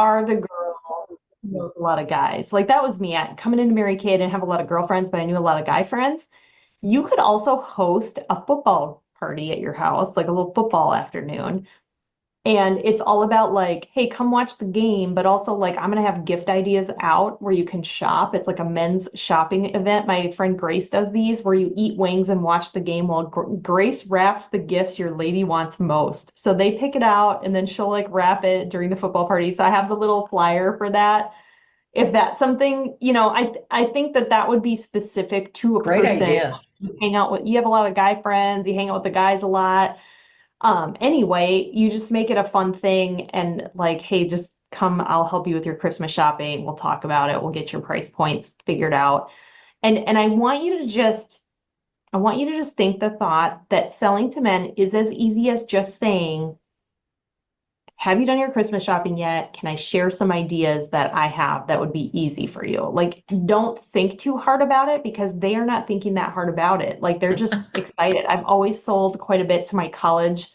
are the girl who knows a lot of guys. Like that was me. Coming into Mary Kay, I didn't have a lot of girlfriends, but I knew a lot of guy friends. You could also host a football party at your house, like a little football afternoon. And it's all about like, hey, come watch the game, but also like I'm gonna have gift ideas out where you can shop. It's like a men's shopping event. My friend Grace does these where you eat wings and watch the game while Grace wraps the gifts your lady wants most. So they pick it out and then she'll like wrap it during the football party. So I have the little flyer for that. If that's something, I think that that would be specific to a Great person. idea. You hang out with, you have a lot of guy friends, you hang out with the guys a lot. Anyway, you just make it a fun thing and like, hey, just come, I'll help you with your Christmas shopping. We'll talk about it. We'll get your price points figured out. And I want you to just think the thought that selling to men is as easy as just saying, have you done your Christmas shopping yet? Can I share some ideas that I have that would be easy for you? Like, don't think too hard about it because they are not thinking that hard about it. Like, they're just excited. I've always sold quite a bit to my college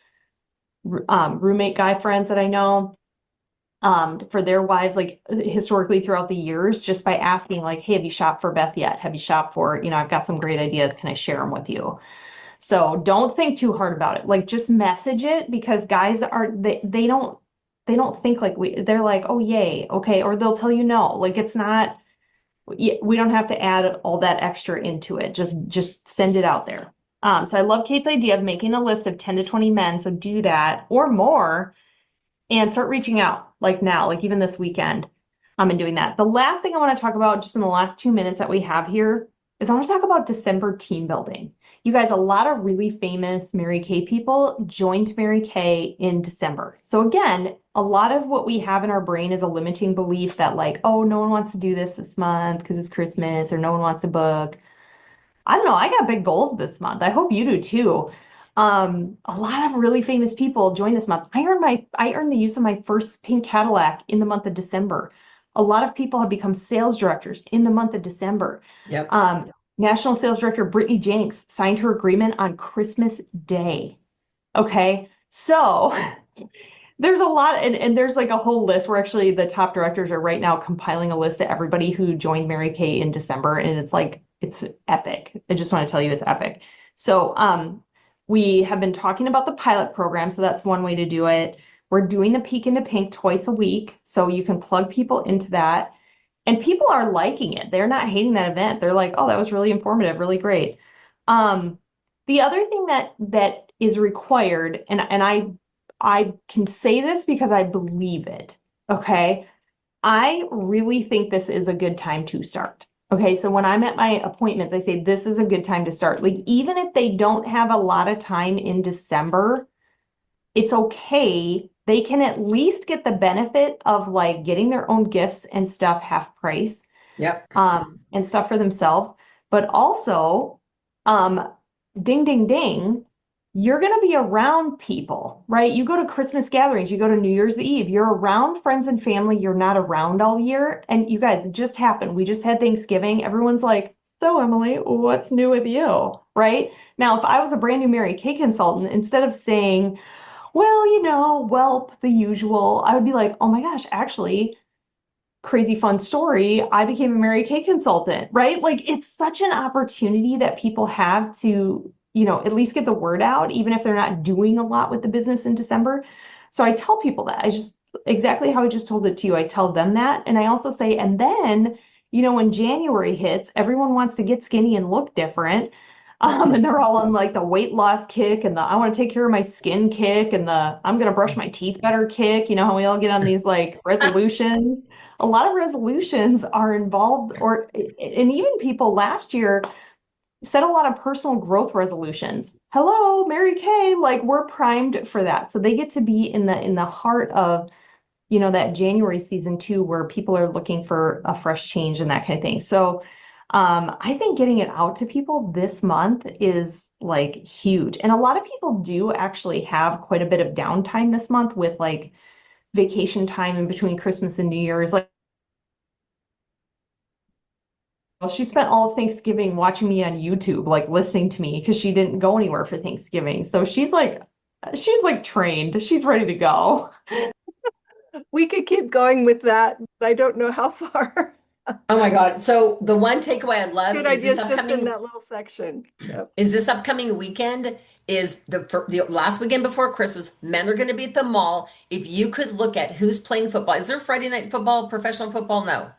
roommate guy friends that I know for their wives, like historically throughout the years, just by asking, like, hey, have you shopped for Beth yet? Have you shopped for, I've got some great ideas. Can I share them with you? So don't think too hard about it. Like just message it because guys are they don't think like they're like, oh yay, okay, or they'll tell you no. Like it's not we don't have to add all that extra into it. Just send it out there. So I love Kate's idea of making a list of 10 to 20 men. So do that or more and start reaching out like now, like even this weekend. And doing that. The last thing I want to talk about just in the last 2 minutes that we have here is I want to talk about December team building. You guys, a lot of really famous Mary Kay people joined Mary Kay in December. So again, a lot of what we have in our brain is a limiting belief that like, oh, no one wants to do this month because it's Christmas or no one wants to book. I don't know. I got big goals this month. I hope you do too. A lot of really famous people joined this month. I earned the use of my first pink Cadillac in the month of December. A lot of people have become sales directors in the month of December. Yep. Um, National Sales Director Brittany Jenks signed her agreement on Christmas Day. Okay, so there's a lot, and there's like a whole list where actually the top directors are right now compiling a list of everybody who joined Mary Kay in December, and it's like it's epic. I just want to tell you it's epic. So we have been talking about the pilot program, so that's one way to do it. We're doing the Peek into Pink twice a week, so you can plug people into that. And people are liking it. They're not hating that event. They're like, oh, that was really informative, really great. Um, the other thing that is required, and I can say this because I believe it. Okay. I really think this is a good time to start. Okay. So when I'm at my appointments, I say this is a good time to start. Like, even if they don't have a lot of time in December, it's okay. They can at least get the benefit of like getting their own gifts and stuff half price Yep. and stuff for themselves. But also, um, ding, ding, ding, you're going to be around people, right? You go to Christmas gatherings, you go to New Year's Eve, you're around friends and family you're not around all year. And you guys, it just happened. We just had Thanksgiving. Everyone's like, so Emily, what's new with you? Right? Now, if I was a brand new Mary Kay consultant, instead of saying, well, whelp, the usual, I would be like, oh my gosh, actually, crazy fun story. I became a Mary Kay consultant, right? Like it's such an opportunity that people have to, at least get the word out, even if they're not doing a lot with the business in December. So I tell people that. I just exactly how I just told it to you. I tell them that. And I also say, and then, when January hits, everyone wants to get skinny and look different. And they're all on like the weight loss kick and the I want to take care of my skin kick and the I'm gonna brush my teeth better kick. You know how we all get on these like resolutions. A lot of resolutions are involved, or and even people last year set a lot of personal growth resolutions. Hello, Mary Kay, like we're primed for that. So they get to be in the heart of that January season too, where people are looking for a fresh change and that kind of thing. So I think getting it out to people this month is like huge. And a lot of people do actually have quite a bit of downtime this month with like vacation time in between Christmas and New Year's. Like, well, she spent all of Thanksgiving watching me on YouTube, like listening to me because she didn't go anywhere for Thanksgiving. So she's like trained. She's ready to go. We could keep going with that, but I don't know how far. Oh my God. So the one takeaway I love Good is this ideas just in upcoming that little section. Yep. weekend is the last weekend before Christmas. Men are going to be at the mall. If you could look at who's playing football, is there Friday night football, professional football? No. I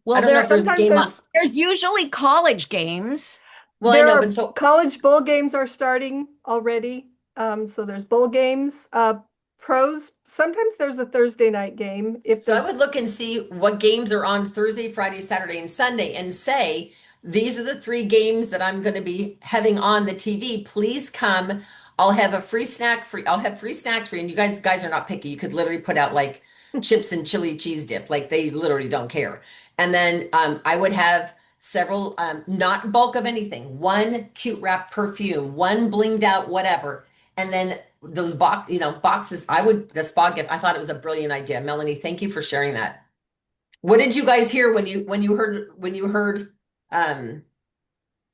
Well, don't know if there's a Sometimes game on. there's usually college games. Well, I there know, but are so college bowl games are starting already. So there's bowl games. Pros, sometimes there's a Thursday night game if So I there's would look and see what games are on Thursday, Friday, Saturday, and Sunday and say, these are the three games that I'm going to be having on the TV. Please come. I'll have free snacks for you. And you guys are not picky. You could literally put out like chips and chili cheese dip. Like they literally don't care. And then I would have several, not bulk of anything, one cute wrap perfume, one blinged out whatever. And then those boxes, the spa gift, I thought it was a brilliant idea. Melanie, thank you for sharing that. What did you guys hear when you heard um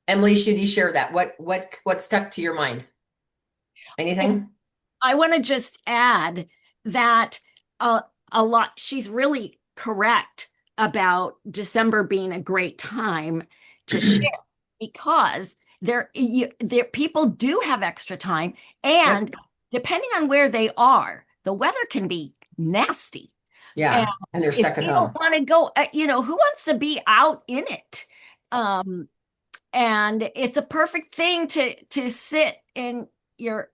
Emily Shitty share that? What stuck to your mind? Well, Anything? I want to just add that uh, a lot, she's really correct about December being a great time to share because there people do have extra time, Yep. and depending on where they are, the weather can be nasty. And Yeah. And they're if stuck at they don't home. want to go, who wants to be out in it? Um, and it's a perfect thing to sit in your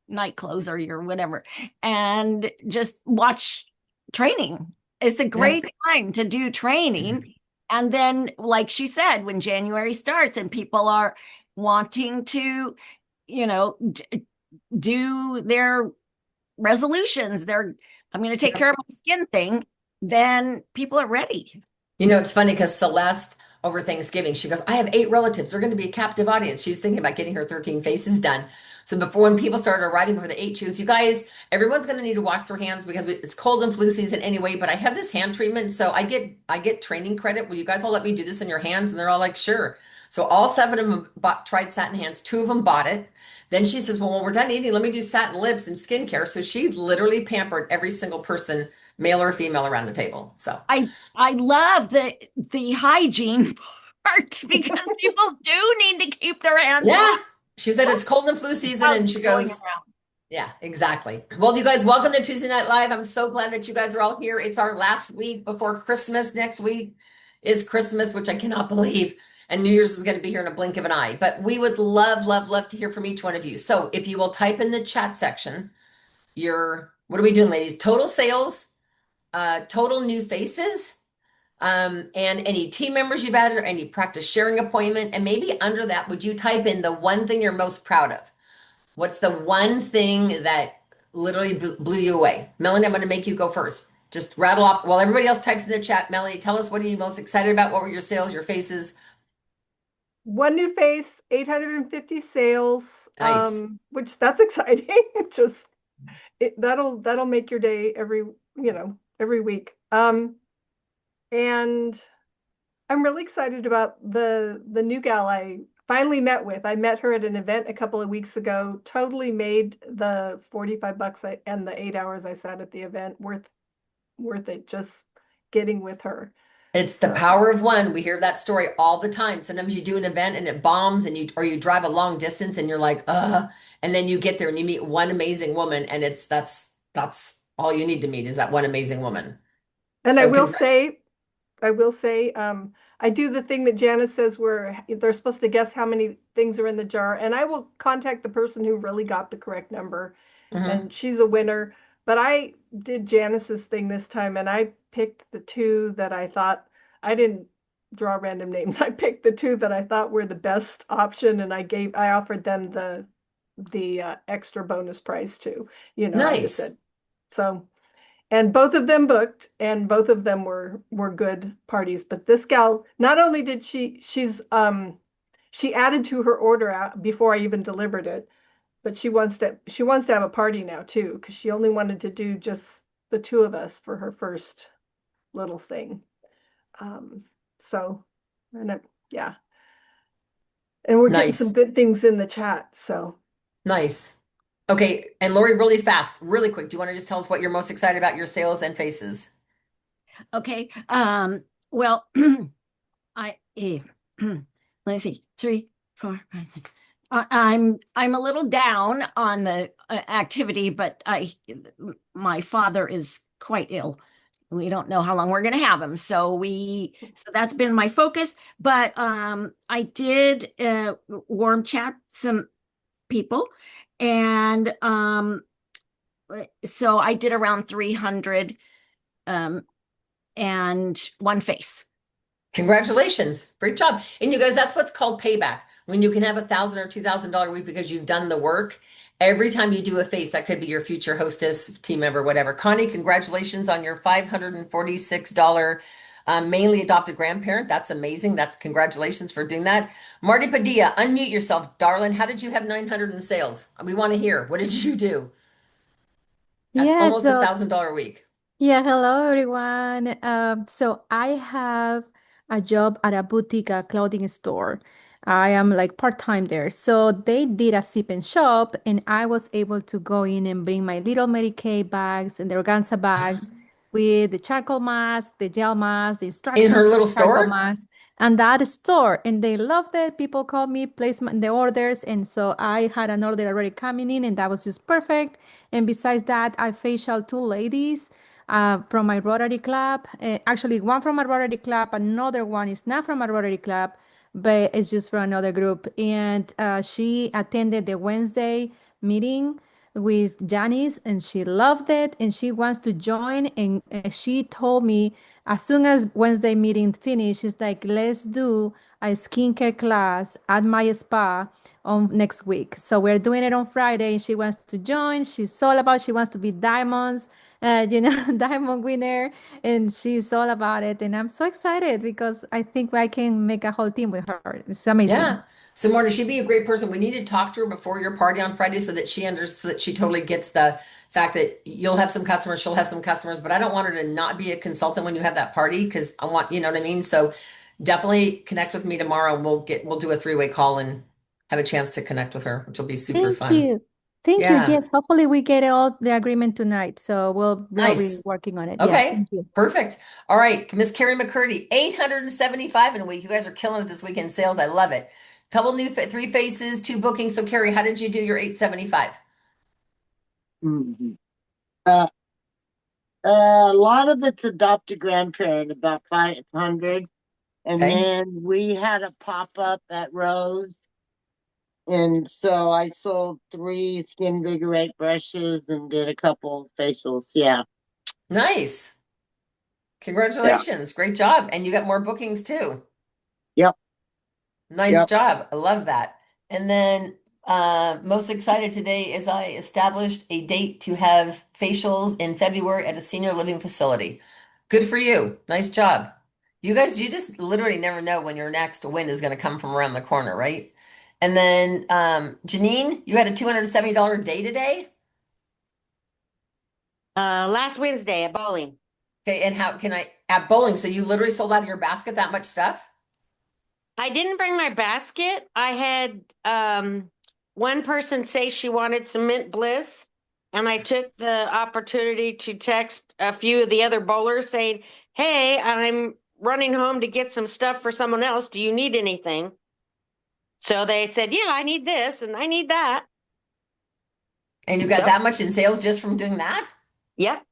night clothes or your whatever and just watch training. It's a Yep. great time to do training. And then, like she said, when January starts and people are wanting to, you know, do their resolutions, I'm going to take care Yep. of my skin thing, then people are ready. It's funny because Celeste over Thanksgiving, she goes, I have 8 relatives. They're going to be a captive audience. She was thinking about getting her 13 faces done. So before when people started arriving for the 8, she goes, you guys, everyone's going to need to wash their hands because it's cold and flu season anyway. But I have this hand treatment, so I get training credit. Will you guys all let me do this on your hands? And they're all like, sure. So all 7 of them tried satin hands. 2 of them bought it. Then she says, well, when we're done eating, let me do satin lips and skincare. So she literally pampered every single person, male or female, around the table. So. I love the hygiene part because people do need to keep their hands Yeah. washed. She said it's cold and flu season, and Bugs she going goes, around. yeah, exactly. Well, you guys, welcome to Tuesday Night Live. I'm so glad that you guys are all here. It's our last week before Christmas. Next week is Christmas, which I cannot believe. And New Year's is going to be here in a blink of an eye. But we would love, love, love to hear from each one of you. So if you will type in the chat section, what are we doing, ladies? Total sales, total new faces, and any team members you've added or any practice sharing appointment. And maybe under that, would you type in the one thing you're most proud of? What's the one thing that literally blew you away? Melanie, I'm going to make you go first. Just rattle off while everybody else types in the chat. Melanie, tell us what are you most excited about? What were your sales, your faces? one new face, 850 sales, Nice. which that's exciting. Just that'll make your day every week. And I'm really excited about the new gal I finally met with. I met her at an event a couple of weeks ago. Totally made the $45 and the 8 hours I sat at the event worth it just getting with her. It's the So, power of one. We hear that story all the time. Sometimes you do an event and it bombs or you drive a long distance and you're like, and then you get there and you meet one amazing woman and that's all you need to meet is that one amazing woman. and So congrats. I will say, I do the thing that Janice says where they're supposed to guess how many things are in the jar, and I will contact the person who really got the correct number, Mhm. and she's a winner. But I did Janice's thing this time, and I picked the two that I thought I didn't draw random names. I picked the two that I thought were the best option, and I offered them the extra bonus price too. I just Nice. said so, and both of them booked, and both of them were good parties. But this gal, not only did she added to her order out before I even delivered it, but she wants to have a party now too, because she only wanted to do just the two of us for her first little thing. um so, yeah, and we're getting some Nice. good things in the chat, so Nice. Okay, and Lori, really fast, really quick. Do you want to just tell us what you're most excited about your sales and faces? Okay. Well, I let's see, 3, 4, 5, 6. I'm a little down on the activity, but my father is quite ill. We don't know how long we're going to have him, so that's been my focus. But I did warm chat some people, and so I did around 300 um, and one face. Congratulations. Great job. And you guys, that's what's called payback. When you can have $1,000 or $2,000 a week because you've done the work. Every time you do a face, that could be your future hostess, team member, whatever. Connie, congratulations on your $546 mainly adopted grandparent. That's amazing. That's congratulations for doing that. Marty Padilla, unmute yourself, darling. How did you have 900 in sales? We want to hear. What did you do? That's Yeah, almost a so $1,000 a week. yeah, hello everyone. So I have a job at a boutique, a clothing store. I am like part-time there. So they did a sip and shop, and I was able to go in and bring my little Mary Kay bags and the organza bags with the charcoal mask, the gel mask, the In instructions her for little the charcoal store? mask, and that store. And they loved it. People called me, placed the orders, and so I had an order already coming in, and that was just perfect. And besides that, I facial two ladies from my Rotary Club. Actually, one from a Rotary Club, another one is not from a Rotary Club, but it's just for another group. And she attended the Wednesday meeting with Janice, and she loved it, and she wants to join. And she told me as soon as Wednesday meeting finished, she's like, let's do a skincare class at my spa on next week. So we're doing it on Friday. She wants to join. She's all about, she wants to be diamonds, diamond winner, and she's all about it. And I'm so excited because I think I can make a whole team with her. It's amazing. Yeah. So Marta, she'd be a great person. We need to talk to her before your party on Friday so that so that she totally gets the fact that you'll have some customers, she'll have some customers, but I don't want her to not be a consultant when you have that party because I want, you know what I mean? So definitely connect with me tomorrow and we'll do a three-way call and have a chance to connect with her, which will be super Thank fun. you. Thank you. Yeah. Yes, hopefully we get all the agreement tonight. So we'll be Nice. working on it. Yeah, Okay. thank you. Perfect. All right. Miss Carrie McCurdy, 875 in a week. You guys are killing it this week in sales. I love it. Couple new three faces, two bookings. So Carrie, how did you do your 875? Mhm. Uh, a lot of it's adopted grandparent, about 500. And Okay. then we had a pop-up at Rose. And so I sold 3 Skin Vigorate brushes and did a couple facials. Yeah. Nice. Yeah. Congratulations. Great job. And you got more bookings too. Yep. Nice Yep. job. I love that. And then most excited today is I established a date to have facials in February at a senior living facility. Good for you. Nice job. You guys, you just literally never know when your next win is going to come from around the corner, right? And then Janine, you had a $270 day today. Last Wednesday at bowling. Okay, and how can I at bowling? So you literally sold out of your basket that much stuff? I didn't bring my basket. I had one person say she wanted some mint bliss, and I took the opportunity to text a few of the other bowlers saying, "Hey, I'm running home to get some stuff for someone else. Do you need anything?" So they said, "Yeah, I need this and I need that." And you got So, that much in sales just from doing that? yep.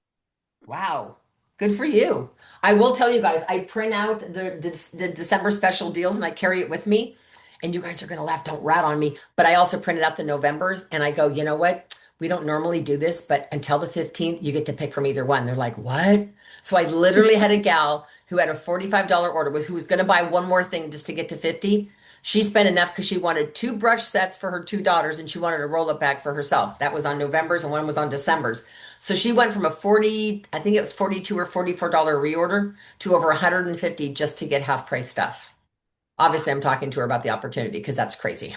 Wow. Good for you. I will tell you guys, I print out the December special deals and I carry it with me. And you guys are going to laugh, don't rat on me. But I also printed out the Novembers and I go, you know what? We don't normally do this, but until the 15th, you get to pick from either one. They're like, what? So I literally had a gal who had a $45 order with who was going to buy one more thing just to get to 50. She spent enough because she wanted 2 brush sets for her 2 daughters and she wanted a roll-up bag for herself. That was on November's and one was on December's. So she went from a 40, I think it was 42 or $44 reorder to over 150 just to get half price stuff. Obviously, I'm talking to her about the opportunity because that's crazy.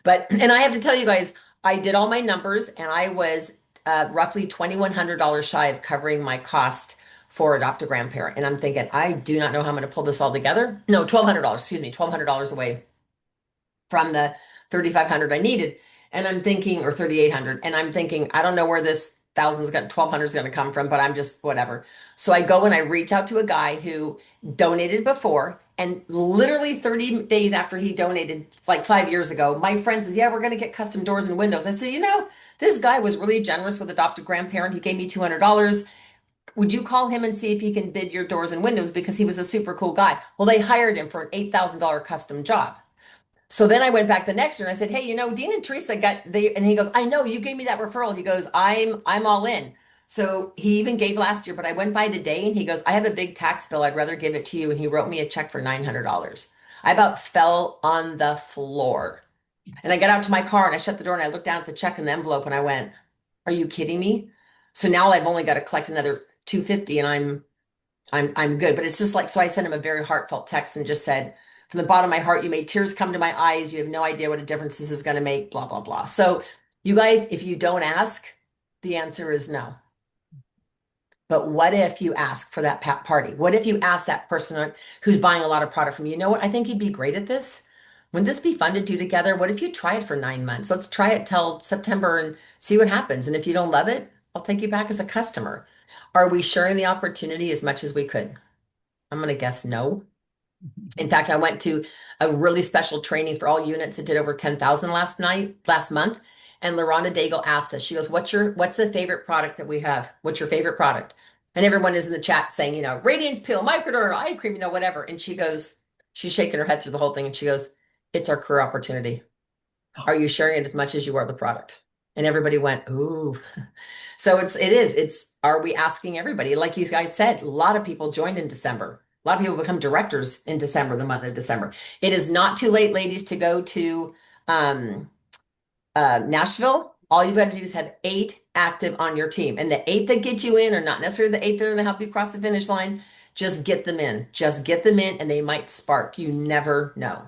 But, and I have to tell you guys, I did all my numbers and I was roughly $2,100 shy of covering my cost for adopt a grandparent. And I'm thinking, I do not know how I'm going to pull this all together. No, $1,200, excuse me, $1,200 away from the 3,500 I needed. And I'm thinking, or 3,800, and I'm thinking, I don't know where this 1,200 is going to come from, but I'm just whatever. So I go and I reach out to a guy who donated before, and literally 30 days after he donated, like 5 years ago, my friend says, "Yeah, we're going to get custom doors and windows." I said, this guy was really generous with adopted grandparent. He gave me $200. Would you call him and see if he can bid your doors and windows because he was a super cool guy? Well, they hired him for an $8,000 custom job. So then I went back the next year and I said, "Hey, Dean and Teresa got they," and he goes, "I know you gave me that referral." He goes, I'm all in." So he even gave last year, but I went by today and he goes, "I have a big tax bill. I'd rather give it to you." And he wrote me a check for $900. I about fell on the floor. And I got out to my car and I shut the door and I looked down at the check in the envelope and I went, "Are you kidding me?" So now I've only got to collect another 250 and I'm good. But it's just like, so I sent him a very heartfelt text and just said, "From the bottom of my heart, you made tears come to my eyes. You have no idea what a difference this is going to make, blah, blah, blah." So you guys, if you don't ask, the answer is no. But what if you ask for that party? What if you ask that person who's buying a lot of product from you, "You know what? I think you'd be great at this. Wouldn't this be fun to do together? What if you try it for 9 months? Let's try it till September and see what happens. And if you don't love it, I'll take you back as a customer." Are we sharing the opportunity as much as we could? I'm going to guess no. In fact, I went to a really special training for all units that did over 10,000 last month. And LaRonda Daigle asked us, she goes, what's the favorite product that we have? What's your favorite product? And everyone is in the chat saying, Radiance Peel, Microderm, eye cream, whatever. And she goes, she's shaking her head through the whole thing. And she goes, "It's our career opportunity. Are you sharing it as much as you are the product?" And everybody went, "Ooh." So are we asking everybody? Like you guys said, a lot of people joined in December. A lot of people become directors in December, the month of December. It is not too late, ladies, to go to um, Nashville. All you've got to do is have 8 active on your team. And the 8 that get you in are not necessarily the 8 that are going to help you cross the finish line. Just get them in. Just get them in, and they might spark. You never know.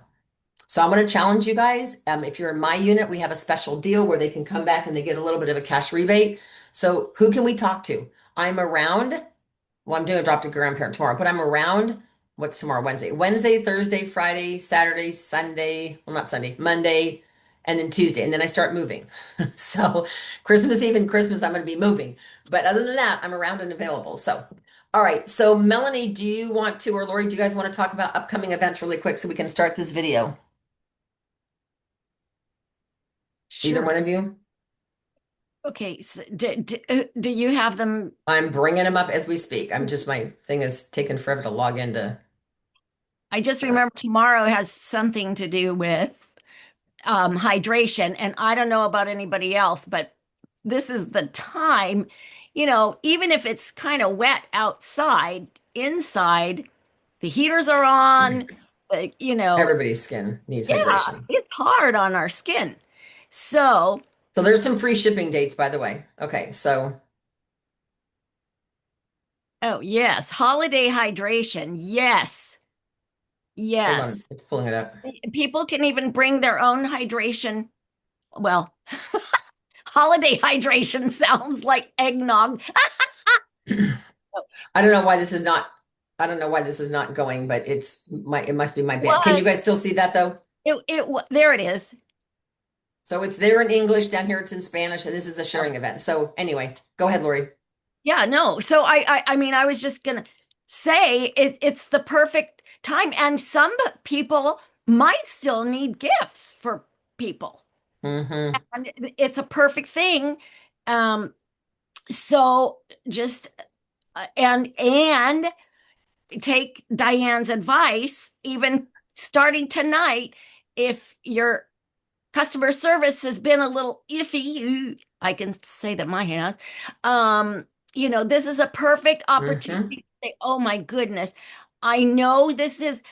So I'm going to challenge you guys. If you're in my unit, we have a special deal where they can come back and they get a little bit of a cash rebate. So who can we talk to? I'm around. Well, I'm doing a drop to grandparent tomorrow, but I'm around. What's tomorrow? Wednesday. Wednesday, Thursday, Friday, Saturday, Sunday. Well, not Sunday, Monday, and then Tuesday. And then I start moving. So Christmas Eve and Christmas, I'm going to be moving. But other than that, I'm around and available. So, all right. So Melanie, do you want to, or Lori, do you guys want to talk about upcoming events really quick so we can start this video? Either Sure. one of you? Okay, so do you have them? I'm bringing them up as we speak. My thing is taking forever to log into. I just remember tomorrow has something to do with hydration, and I don't know about anybody else, but this is the time, even if it's kind of wet outside, inside, the heaters are on, Everybody's skin needs yeah, hydration. it's hard on our skin. So, So there's some free shipping dates, by the way. Okay, so oh, yes, holiday hydration. Yes. hold on, Yes. it's pulling it up. People can even bring their own hydration. Well, holiday hydration sounds like eggnog. I don't know why this is not. I don't know why this is not going, but it must be my band. Can you guys still see that though? There it is. So it's there in English, down here it's in Spanish, and this is the sharing event. So anyway, go ahead, Lori. Yeah, no. So I mean, I was just gonna say it's the perfect time, and some people might still need gifts for people, Mm-hmm. and it's a perfect thing. So just and take Diane's advice, even starting tonight, if your customer service has been a little iffy, I can say that mine has. This is a perfect Mm-hmm. opportunity to say, "Oh my goodness, I know this is,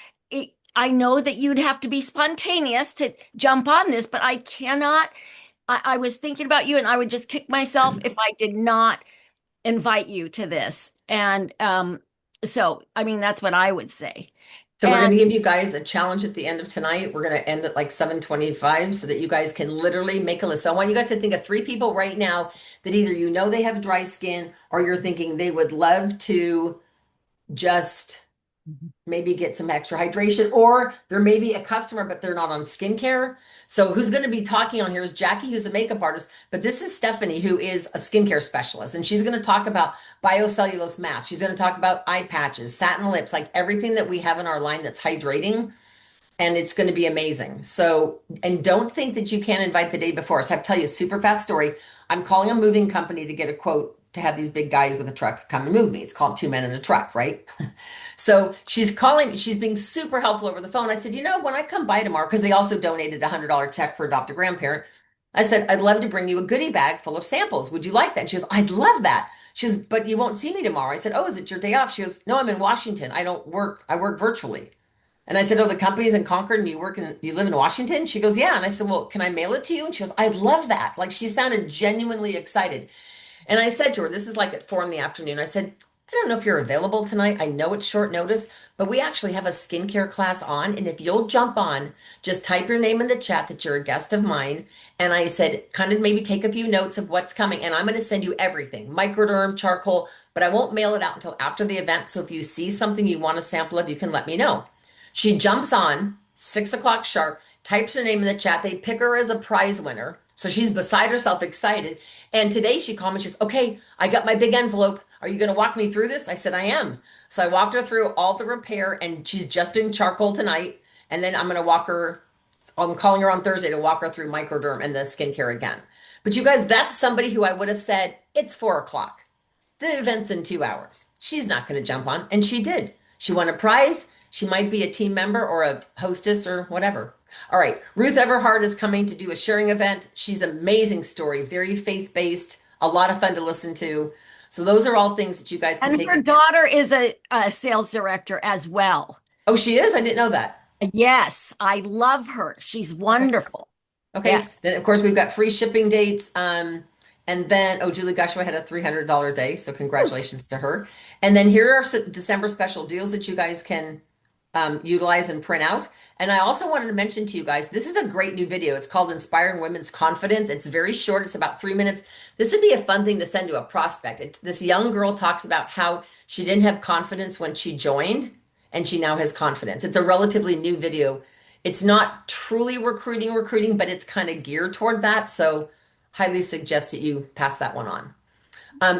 I know that you'd have to be spontaneous to jump on this, but I cannot. I was thinking about you and I would just kick myself if I did not invite you to this." And so, I mean, that's what I would say. So we're going And to give you guys a challenge at the end of tonight. We're going to end at like 7:25 so that you guys can literally make a list. So I want you guys to think of 3 people right now that either they have dry skin or you're thinking they would love to just maybe get some extra hydration, or there may be a customer, but they're not on skincare. So who's going to be talking on here is Jackie, who's a makeup artist, but this is Stephanie, who is a skincare specialist, and she's going to talk about biocellulose masks. She's going to talk about eye patches, satin lips, like everything that we have in our line that's hydrating, and it's going to be amazing. So, and don't think that you can't invite the day before. So I have to tell you a super fast story. I'm calling a moving company to get a quote to have these big guys with a truck come and move me. It's called Two Men in a Truck, right? So she's calling, she's being super helpful over the phone. I said, when I come by tomorrow, because they also donated a $100 check for adopt a grandparent, I said, I'd love to bring you a goodie bag full of samples. Would you like that? And she goes, I'd love that. She goes, but you won't see me tomorrow. I said, oh, is it your day off? She goes, no, I'm in Washington. I don't work. I work virtually. And I said, oh, the company's in Concord and you live in Washington? She goes, yeah. And I said, well, can I mail it to you? And she goes, I'd love that. Like she sounded genuinely excited. And I said to her, this is like at 4 in the afternoon. I said, I don't know if you're available tonight. I know it's short notice, but we actually have a skincare class on. And if you'll jump on, just type your name in the chat that you're a guest of mine. And I said, kind of maybe take a few notes of what's coming. And I'm going to send you everything, microderm, charcoal, but I won't mail it out until after the event. So if you see something you want a sample of, you can let me know. She jumps on 6 o'clock sharp, types her name in the chat. They pick her as a prize winner. So she's beside herself, excited. And today she called me. She's, okay, I got my big envelope. Are you going to walk me through this? I said, I am. So I walked her through all the repair, and she's just doing charcoal tonight. And then I'm going to I'm calling her on Thursday to walk her through microderm and the skincare again. But you guys, that's somebody who I would have said, it's 4 o'clock. The event's in 2 hours. She's not going to jump on. And she did. She won a prize. She might be a team member or a hostess or whatever. All right. Ruth Everhart is coming to do a sharing event. She's an amazing story, very faith-based, a lot of fun to listen to. So those are all things that you guys can And take. her daughter is a sales director as well. Oh, she is? I didn't know that. Yes, I love her. She's wonderful. Okay. Yes. Then of course we've got free shipping dates. And then Julie Gushua had a $300 day, so congratulations to her. And then here are some December special deals that you guys can utilize and print out. And I also wanted to mention to you guys, this is a great new video. It's called Inspiring Women's Confidence. It's very short. It's about 3 minutes. This would be a fun thing to send to a prospect. This young girl talks about how she didn't have confidence when she joined, and she now has confidence. It's a relatively new video. It's not truly recruiting, but it's kind of geared toward that. So highly suggest that you pass that one on.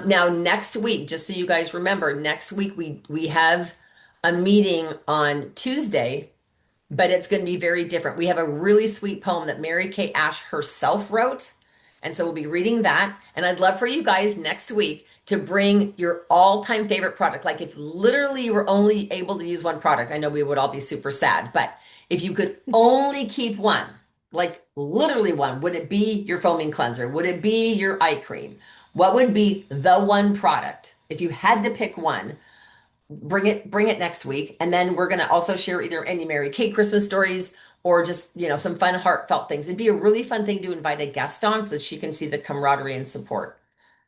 Now, next week, just so you guys remember, next week we have a meeting on Tuesday, but it's going to be very different. We have a really sweet poem that Mary Kay Ash herself wrote. And so we'll be reading that. And I'd love for you guys next week to bring your all-time favorite product. Like if literally you were only able to use one product, I know we would all be super sad, but if you could only keep one, like literally one, would it be your foaming cleanser? Would it be your eye cream? What would be the one product? If you had to pick one, bring it next week. And then we're going to also share either any Mary Kay Christmas stories or just, some fun, heartfelt things. It'd be a really fun thing to invite a guest on so that she can see the camaraderie and support.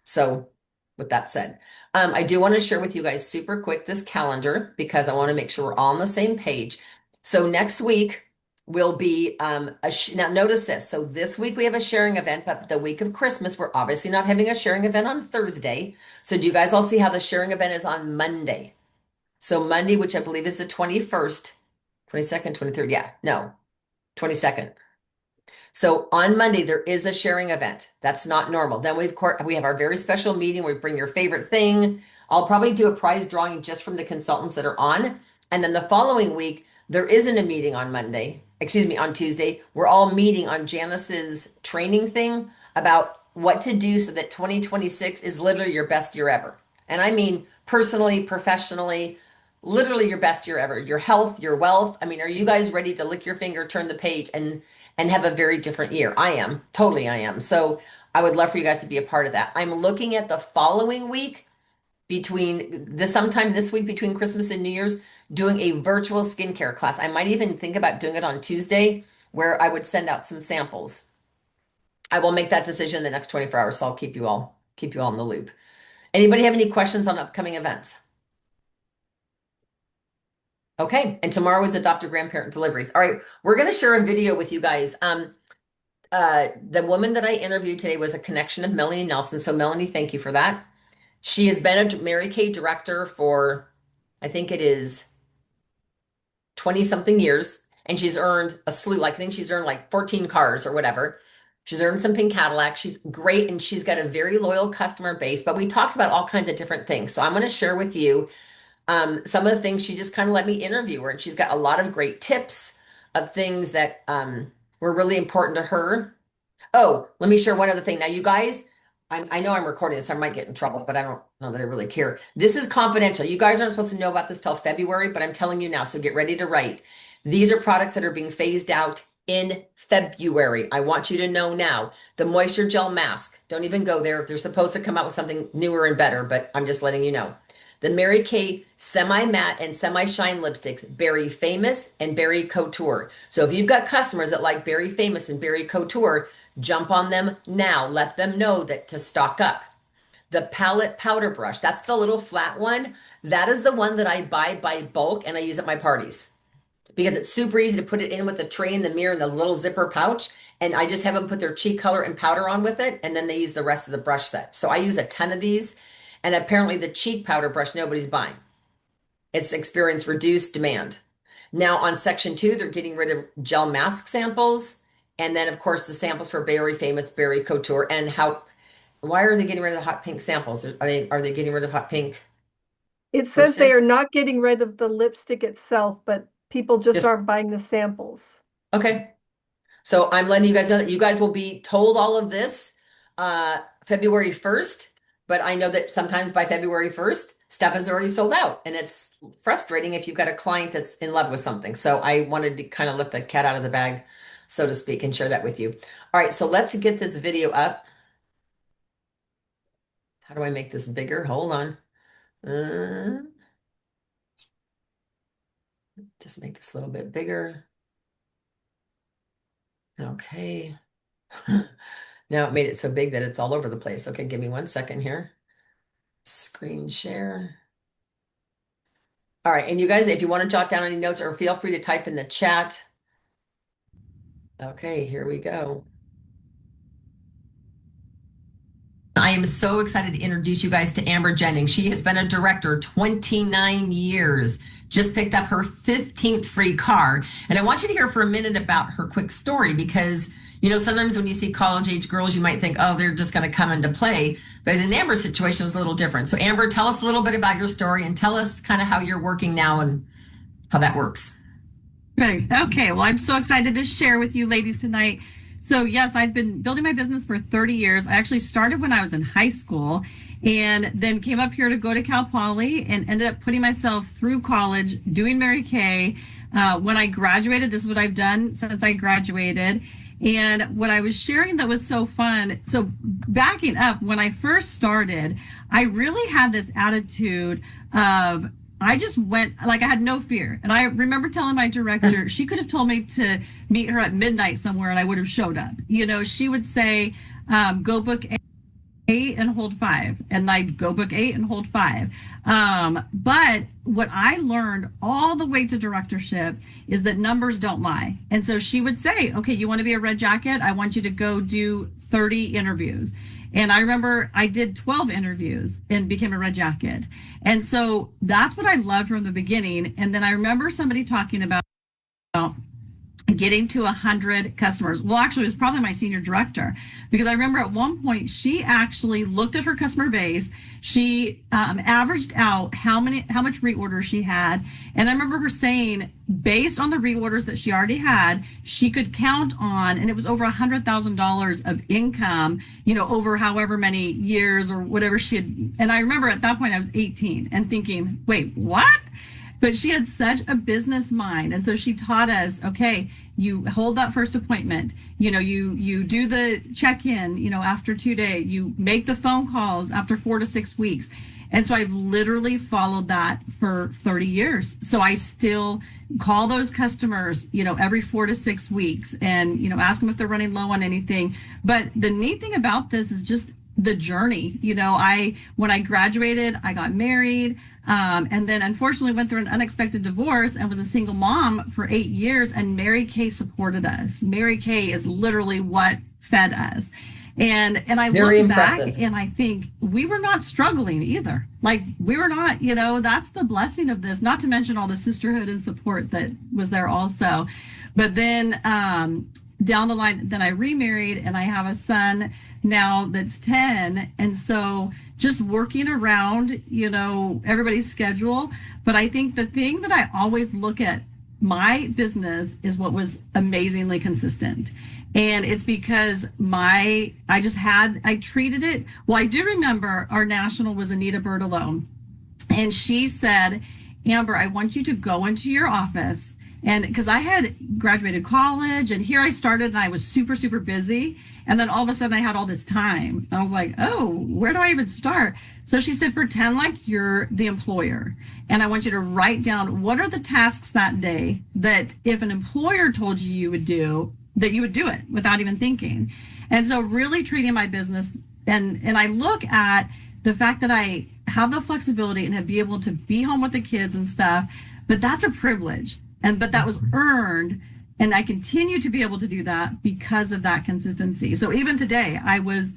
So with that said, I do want to share with you guys super quick this calendar because I want to make sure we're all on the same page. So next week will be now notice this. So this week we have a sharing event, but the week of Christmas, we're obviously not having a sharing event on Thursday. So do you guys all see how the sharing event is on Monday? So Monday, which I believe is the 21st, 22nd, 23rd. Yeah, no, 22nd. So on Monday, there is a sharing event. That's not normal. Then we have our very special meeting where we bring your favorite thing. I'll probably do a prize drawing just from the consultants that are on. And then the following week, there isn't a meeting on on Tuesday. We're all meeting on Janice's training thing about what to do so that 2026 is literally your best year ever. And I mean, personally, professionally, literally your best year ever. Your health, your wealth. I mean, are you guys ready to lick your finger, turn the page, and have a very different year? I am. Totally, I am. So I would love for you guys to be a part of that. I'm looking at the following week sometime this week between Christmas and New Year's, doing a virtual skincare class. I might even think about doing it on Tuesday where I would send out some samples. I will make that decision in the next 24 hours. So I'll keep you all in the loop. Anybody have any questions on upcoming events? Okay, and tomorrow is adoptive grandparent deliveries. All right, we're going to share a video with you guys. The woman that I interviewed today was a connection of Melanie Nelson. So Melanie, thank you for that. She has been a Mary Kay director for, I think it is 20 something years, and she's earned a slew, like I think she's earned like 14 cars or whatever. She's earned some pink Cadillacs. She's great, and she's got a very loyal customer base. But we talked about all kinds of different things. So I'm going to share with you some of the things she just kind of let me interview her, and she's got a lot of great tips of things that were really important to her. Oh, let me share one other thing. Now, you guys, I know I'm recording this, so I might get in trouble, but I don't know that I really care. This is confidential. You guys aren't supposed to know about this till February, but I'm telling you now, so get ready to write. These are products that are being phased out in February. I want you to know now. The moisture gel mask, don't even go there. They're supposed to come out with something newer and better, but I'm just letting you know. The Mary Kay semi-matte and semi-shine lipsticks, Berry Famous and Berry Couture. So if you've got customers that like Berry Famous and Berry Couture, jump on them now. Let them know that to stock up. The palette powder brush, that's the little flat one. That is the one that I buy by bulk and I use at my parties because it's super easy to put it in with the tray and the mirror and the little zipper pouch. And I just have them put their cheek color and powder on with it. And then they use the rest of the brush set. So I use a ton of these. And apparently the cheek powder brush, nobody's buying. It's experienced reduced demand. Now on section 2, they're getting rid of gel mask samples. And then of course the samples for Berry Famous, Berry Couture, and why are they getting rid of the hot pink samples? Are they getting rid of hot pink? It says Lipstick? they are not getting rid of the lipstick itself, but people just aren't buying the samples. Okay. So I'm letting you guys know that you guys will be told all of this February 1st. But I know that sometimes by February 1st, stuff is already sold out. And it's frustrating if you've got a client that's in love with something. So I wanted to kind of let the cat out of the bag, so to speak, and share that with you. All right, so let's get this video up. How do I make this bigger? Hold on. Just make this a little bit bigger. Okay. Now it made it so big that it's all over the place. Okay, give me 1 second here. Screen share. All right, and you guys, if you want to jot down any notes or feel free to type in the chat. Okay, here we go. I am so excited to introduce you guys to Amber Jennings. She has been a director 29 years, just picked up her 15th free car. And I want you to hear for a minute about her quick story because, you know, sometimes when you see college age girls, you might think, oh, they're just going to come into play. But in Amber's situation, it was a little different. So Amber, tell us a little bit about your story and tell us kind of how you're working now and how that works. Right. Okay. Well, I'm so excited to share with you ladies tonight. So yes, I've been building my business for 30 years. I actually started when I was in high school and then came up here to go to Cal Poly and ended up putting myself through college, doing Mary Kay. When I graduated, this is what I've done since I graduated. And what I was sharing that was so fun. So backing up, when I first started, I really had this attitude of, I just went, like I had no fear. And I remember telling my director, she could have told me to meet her at midnight somewhere and I would have showed up. You know, she would say, go book 8 and hold 5. And I'd go book 8 and hold 5. But what I learned all the way to directorship is that numbers don't lie. And so she would say, okay, you want to be a red jacket? I want you to go do 30 interviews. And I remember I did 12 interviews and became a red jacket. And so that's what I loved from the beginning. And then I remember somebody talking about getting to 100 customers. Well, actually, it was probably my senior director, because I remember at one point she actually looked at her customer base. She averaged out how much reorders she had. And I remember her saying, based on the reorders that she already had, she could count on, and it was over $100,000 of income, you know, over however many years or whatever she had. And I remember at that point I was 18 and thinking, wait, what? But she had such a business mind. And so she taught us, okay, you hold that first appointment, you know, you do the check-in, you know, after 2 days, you make the phone calls after 4 to 6 weeks. And so I've literally followed that for 30 years. So I still call those customers, you know, every 4 to 6 weeks and, you know, ask them if they're running low on anything. But the neat thing about this is just the journey. You know, when I graduated, I got married, and then unfortunately went through an unexpected divorce and was a single mom for 8 years, and Mary Kay supported us. Mary Kay is literally what fed us. And I Very look back impressive. and I think we were not struggling either. Like we were not, that's the blessing of this, not to mention all the sisterhood and support that was there also. But then down the line, then I remarried and I have a son now that's 10. And so just working around, everybody's schedule. But I think the thing that I always look at my business is what was amazingly consistent. And it's because I treated it. Well, I do remember our national was Anita Bertolone. And she said, Amber, I want you to go into your office. And because I had graduated college and here I started and I was super, super busy. And then all of a sudden I had all this time. And I was like, oh, where do I even start? So she said, pretend like you're the employer. And I want you to write down what are the tasks that day that if an employer told you you would do, that you would do it without even thinking. And so really treating my business and I look at the fact that I have the flexibility and have be able to be home with the kids and stuff, but that's a privilege. But that was earned. And I continue to be able to do that because of that consistency. So even today, I was,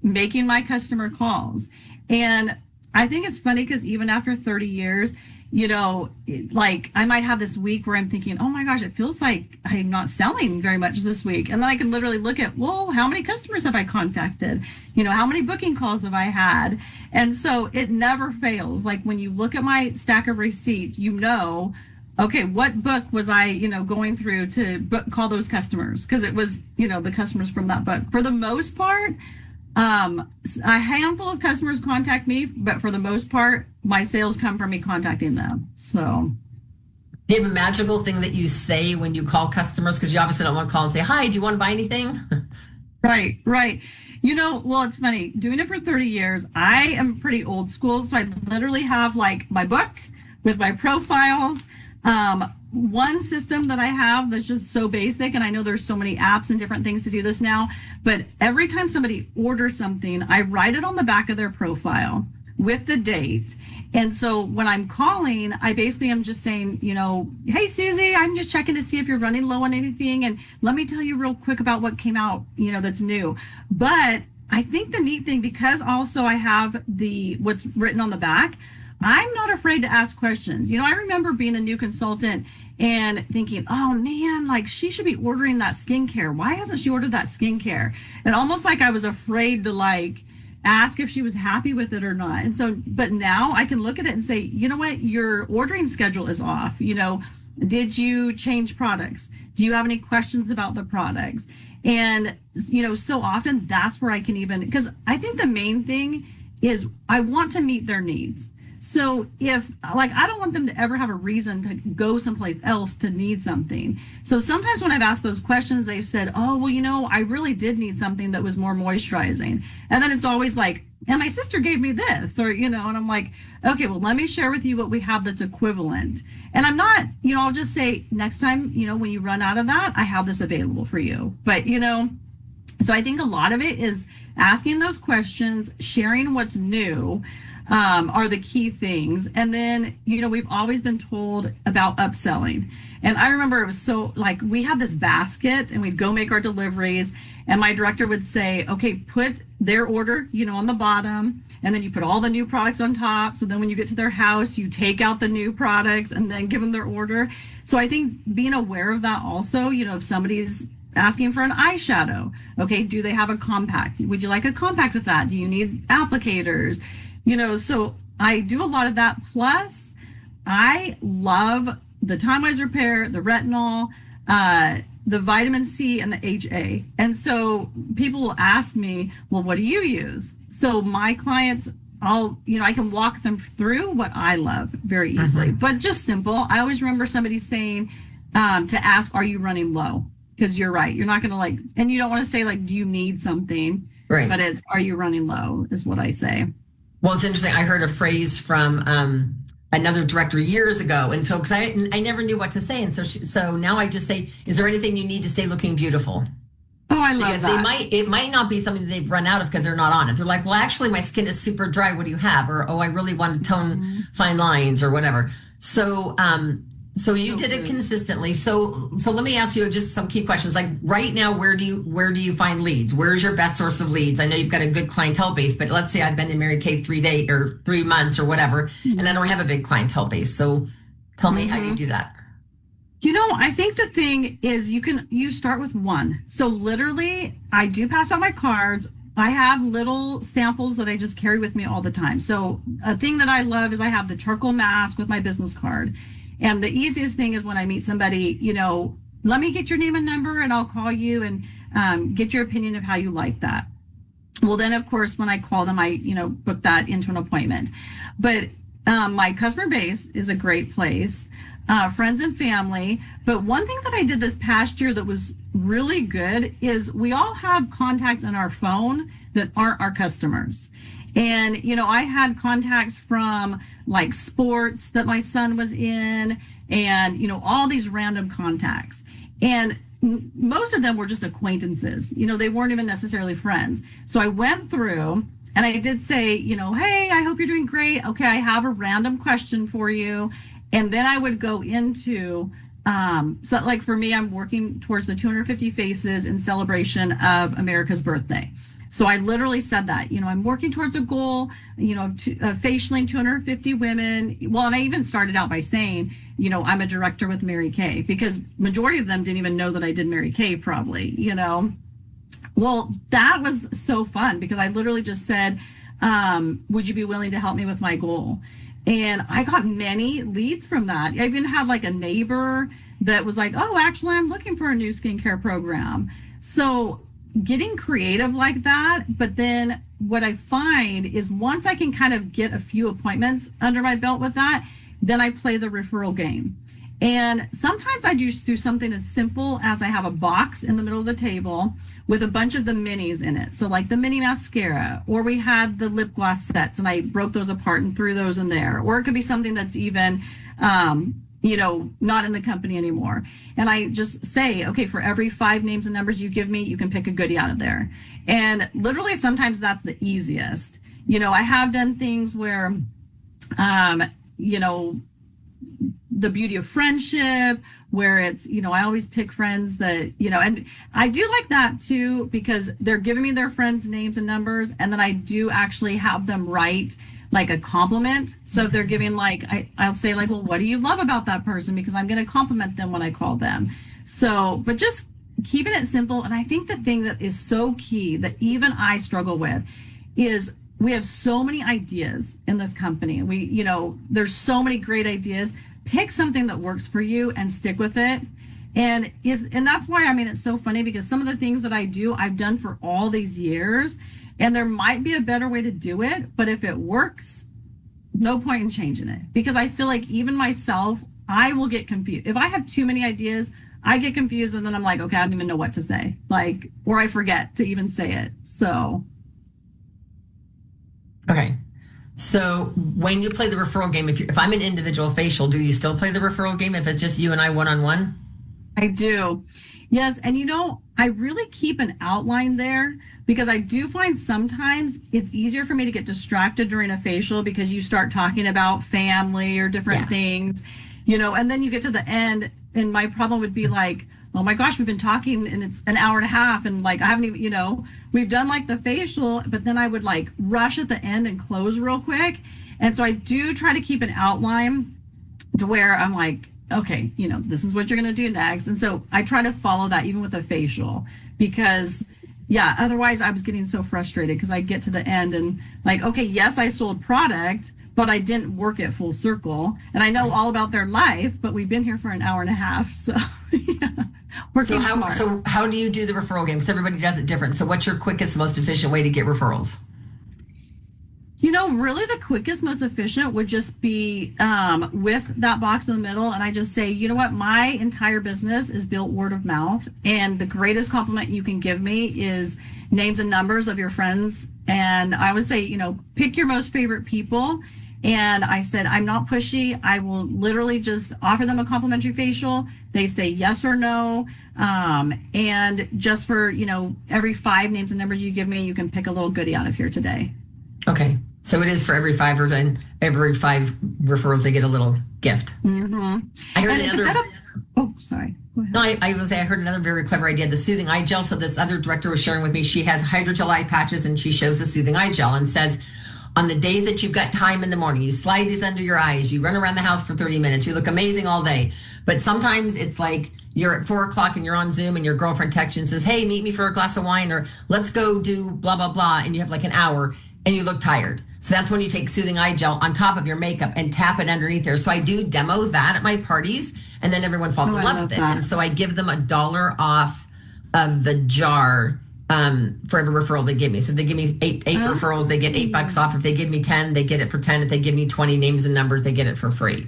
making my customer calls. And I think it's funny because even after 30 years, like I might have this week where I'm thinking, oh my gosh, it feels like I'm not selling very much this week. And then I can literally look at, well, how many customers have I contacted? How many booking calls have I had? And so it never fails. Like when you look at my stack of receipts, okay, what book was I, going through to call those customers? Because it was, the customers from that book. For the most part, a handful of customers contact me, but for the most part, my sales come from me contacting them. So, Do you have a magical thing that you say when you call customers? Because you obviously don't want to call and say, hi, do you want to buy anything? Right. Well, it's funny. Doing it for 30 years, I am pretty old school. So I literally have like my book with my profiles. One system that I have that's just so basic, and I know there's so many apps and different things to do this now, but every time somebody orders something, I write it on the back of their profile with the date. And so when I'm calling, I basically am just saying, hey, Susie, I'm just checking to see if you're running low on anything. And let me tell you real quick about what came out, that's new. But I think the neat thing, because also I have what's written on the back, I'm not afraid to ask questions. I remember being a new consultant and thinking, oh man, like she should be ordering that skincare. Why hasn't she ordered that skincare? And almost like I was afraid to like ask if she was happy with it or not. And so, but now I can look at it and say, you know what, your ordering schedule is off. Did you change products? Do you have any questions about the products? And, so often that's where I can because I think the main thing is I want to meet their needs. So if I don't want them to ever have a reason to go someplace else to need something. So sometimes when I've asked those questions, they've said, oh, well, I really did need something that was more moisturizing. And then it's always like, and my sister gave me this, or, and I'm like, okay, well, let me share with you what we have that's equivalent. And I'm not, I'll just say next time, when you run out of that, I have this available for you. But, so I think a lot of it is asking those questions, sharing what's new, are the key things. And then, we've always been told about upselling. And I remember it was so we had this basket and we'd go make our deliveries and my director would say, okay, put their order, on the bottom, and then you put all the new products on top. So then when you get to their house, you take out the new products and then give them their order. So I think being aware of that also, if somebody's asking for an eyeshadow, okay, do they have a compact? Would you like a compact with that? Do you need applicators? So I do a lot of that. Plus, I love the time-wise repair, the retinol, the vitamin C, and the HA. And so people will ask me, well, what do you use? So my clients, I can walk them through what I love very easily, but just simple. I always remember somebody saying to ask, are you running low? Because you're right. You're not going to and you don't want to say do you need something? Right. But it's, are you running low is what I say. Well, it's interesting. I heard a phrase from another director years ago. And so, because I never knew what to say. And so now I just say, is there anything you need to stay looking beautiful? Oh, I love because that. It might not be something that they've run out of because they're not on it. They're like, well, actually my skin is super dry. What do you have? Or, oh, I really want to tone fine lines or whatever. So, So you So did it good. consistently. So let me ask you just some key questions. Like right now, where do you find leads? Where's your best source of leads? I know you've got a good clientele base, but let's say I've been in Mary Kay 3 days or 3 months or whatever, and I don't have a big clientele base. So tell me how you do that. I think the thing is you start with one. So literally, I do pass out my cards. I have little samples that I just carry with me all the time. So a thing that I love is I have the charcoal mask with my business card. And the easiest thing is when I meet somebody, let me get your name and number and I'll call you and get your opinion of how you like that. Well, then of course, when I call them, I, book that into an appointment. But my customer base is a great place. Friends and family. But one thing that I did this past year that was really good is we all have contacts in our phone that aren't our customers. And, I had contacts from like sports that my son was in and, all these random contacts. And most of them were just acquaintances. They weren't even necessarily friends. So I went through and I did say, hey, I hope you're doing great. Okay, I have a random question for you. And then I would go into, so like for me, I'm working towards the 250 faces in celebration of America's birthday. So I literally said that, I'm working towards a goal, facialing 250 women. Well, and I even started out by saying, I'm a director with Mary Kay because majority of them didn't even know that I did Mary Kay probably, Well, that was so fun because I literally just said, would you be willing to help me with my goal? And I got many leads from that. I even had like a neighbor that was like, oh, actually, I'm looking for a new skincare program. So getting creative like that. But then what I find is once I can kind of get a few appointments under my belt with that, then I play the referral game. And sometimes I just do something as simple as I have a box in the middle of the table with a bunch of the minis in it. So like the mini mascara, or we had the lip gloss sets and I broke those apart and threw those in there. Or it could be something that's even, not in the company anymore. And I just say, okay, for every 5 names and numbers you give me, you can pick a goodie out of there. And literally sometimes that's the easiest. I have done things where, the beauty of friendship where it's, I always pick friends that, and I do like that too, because they're giving me their friends' names and numbers. And then I do actually have them write like a compliment. So if they're giving I'll say like, well, what do you love about that person? Because I'm going to compliment them when I call them. So, but just keeping it simple. And I think the thing that is so key that even I struggle with is we have so many ideas in this company. There's so many great ideas. Pick something that works for you and stick with it. And that's why, it's so funny because some of the things that I do, I've done for all these years, and there might be a better way to do it. But if it works, no point in changing it, because I feel like even myself, I will get confused. If I have too many ideas, I get confused and then I'm like, okay, I don't even know what to say, or I forget to even say it. So. Okay. So when you play the referral game, if I'm an individual facial, do you still play the referral game if it's just you and I one-on-one? I do. Yes. And I really keep an outline there because I do find sometimes it's easier for me to get distracted during a facial because you start talking about family or different things, and then you get to the end and my problem would be like, oh my gosh, we've been talking and it's an hour and a half and I haven't even, we've done the facial, but then I would rush at the end and close real quick. And so I do try to keep an outline to where I'm like, okay, this is what you're going to do next. And so I try to follow that even with a facial because otherwise I was getting so frustrated because I get to the end and okay, yes, I sold product, but I didn't work it full circle. And I know all about their life, but we've been here for an hour and a half. So So how do you do the referral game? Because everybody does it different. So what's your quickest, most efficient way to get referrals? Really the quickest, most efficient would just be with that box in the middle. And I just say, you know what? My entire business is built word of mouth. And the greatest compliment you can give me is names and numbers of your friends. And I would say, pick your most favorite people. And I said, I'm not pushy. I will literally just offer them a complimentary facial. They say yes or no. And just for, every 5 names and numbers you give me, you can pick a little goodie out of here today. Okay. So it is for every 5 referrals, they get a little gift. Mm-hmm. I heard And if it's another. at a, oh, sorry. Go ahead. No, I was I heard another very clever idea. The soothing eye gel. So this other director was sharing with me. She has hydrogel eye patches, and she shows the soothing eye gel and says, on the days that you've got time in the morning, you slide these under your eyes. You run around the house for 30 minutes. You look amazing all day. But sometimes it's like you're at 4 o'clock and you're on Zoom, and your girlfriend texts you and says, "Hey, meet me for a glass of wine," or "Let's go do blah blah blah," and you have like an hour and you look tired. So that's when you take soothing eye gel on top of your makeup and tap it underneath there. So I do demo that at my parties, and then everyone falls Oh, in I love love with it. that. And so I give them $1 off of the jar for every referral they give me. So if they give me eight referrals, they get $8 off. If they give me 10, they get it for 10. If they give me 20 names and numbers, they get it for free.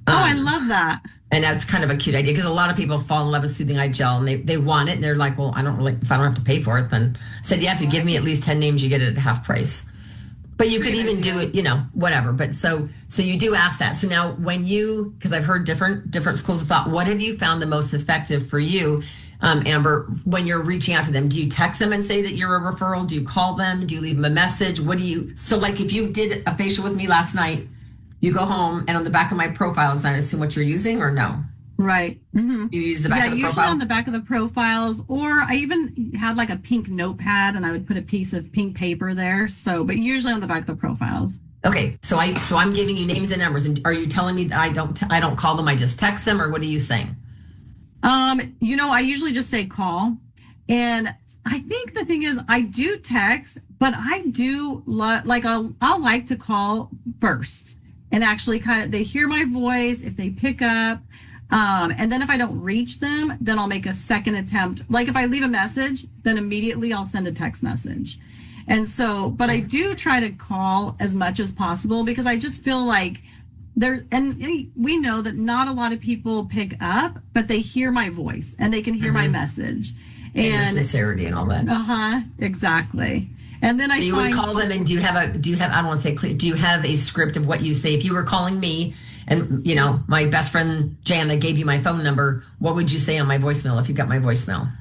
Oh, I love that. And that's kind of a cute idea because a lot of people fall in love with soothing eye gel, and they want it, and they're like, well, I don't really, if I don't have to pay for it, then I said, yeah, if you give me at least 10 names, you get it at half price. But you could even do it, whatever. But so you do ask that. So now because I've heard different schools of thought, what have you found the most effective for you, Amber, when you're reaching out to them? Do you text them and say that you're a referral? Do you call them? Do you leave them a message? So like if you did a facial with me last night, you go home and on the back of my profile, is I assume what you're using or no? Right. Mm-hmm. You use the back of the usually profile? on the back of the profiles, or I even had like a pink notepad and I would put a piece of pink paper there. So, but usually on the back of the profiles. Okay, so I'm giving you names and numbers, and are you telling me that I don't call them, I just text them, or what are you saying? I usually just say call, and I think the thing is I do text, but I do I'll like to call first and actually they hear my voice if they pick up. And then if I don't reach them, then I'll make a second attempt. Like if I leave a message, then immediately I'll send a text message. And so, but I do try to call as much as possible because I just feel like we know that not a lot of people pick up, but they hear my voice and they can hear my message. And your sincerity and all that. Exactly. And then you would call them, and do you have I don't want to say clear, do you have a script of what you say? If you were calling me and, my best friend Jan, I gave you my phone number, what would you say on my voicemail if you got my voicemail?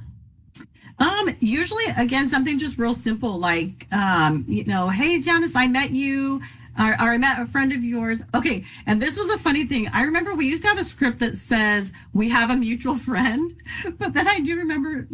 Usually, again, something just real simple like, hey, Janice, I met you. Or I met a friend of yours. Okay. And this was a funny thing. I remember we used to have a script that says we have a mutual friend, but then I do remember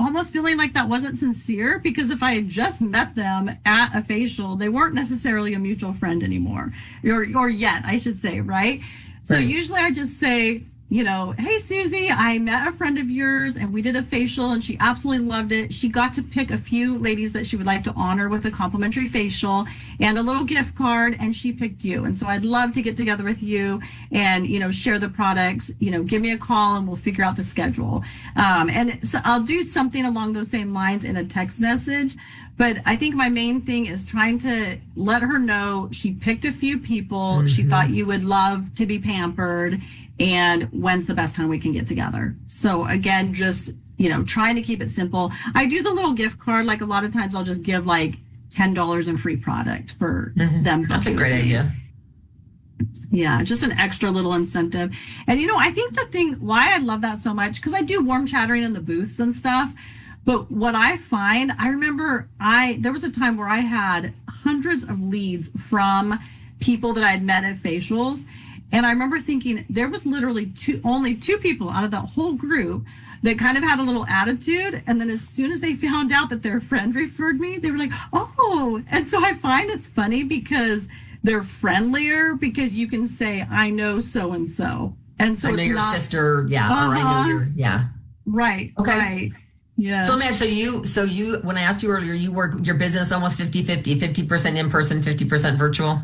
almost feeling like that wasn't sincere because if I had just met them at a facial, they weren't necessarily a mutual friend anymore or yet, I should say. Right. So usually I just say, hey, Susie, I met a friend of yours and we did a facial and she absolutely loved it. She got to pick a few ladies that she would like to honor with a complimentary facial and a little gift card, and she picked you. And so I'd love to get together with you and, share the products, give me a call and we'll figure out the schedule. And so I'll do something along those same lines in a text message. But I think my main thing is trying to let her know she picked a few people. She thought you would love to be pampered, and when's the best time we can get together. So again, just, trying to keep it simple. I do the little gift card. Like a lot of times I'll just give $10 in free product for them. That's a great idea. Yeah, just an extra little incentive. And, I think the thing why I love that so much, because I do warm chattering in the booths and stuff. But what I find, I remember there was a time where I had hundreds of leads from people that I had met at facials. And I remember thinking there was literally only two people out of that whole group that kind of had a little attitude. And then as soon as they found out that their friend referred me, they were like, oh. And so I find it's funny because they're friendlier because you can say, I know so-and-so. And so I know your sister. Yeah. Or I know your, yeah. Right. Okay. Right. Yeah. So man, so you, when I asked you earlier, you work your business almost 50-50, 50% in person, 50% virtual.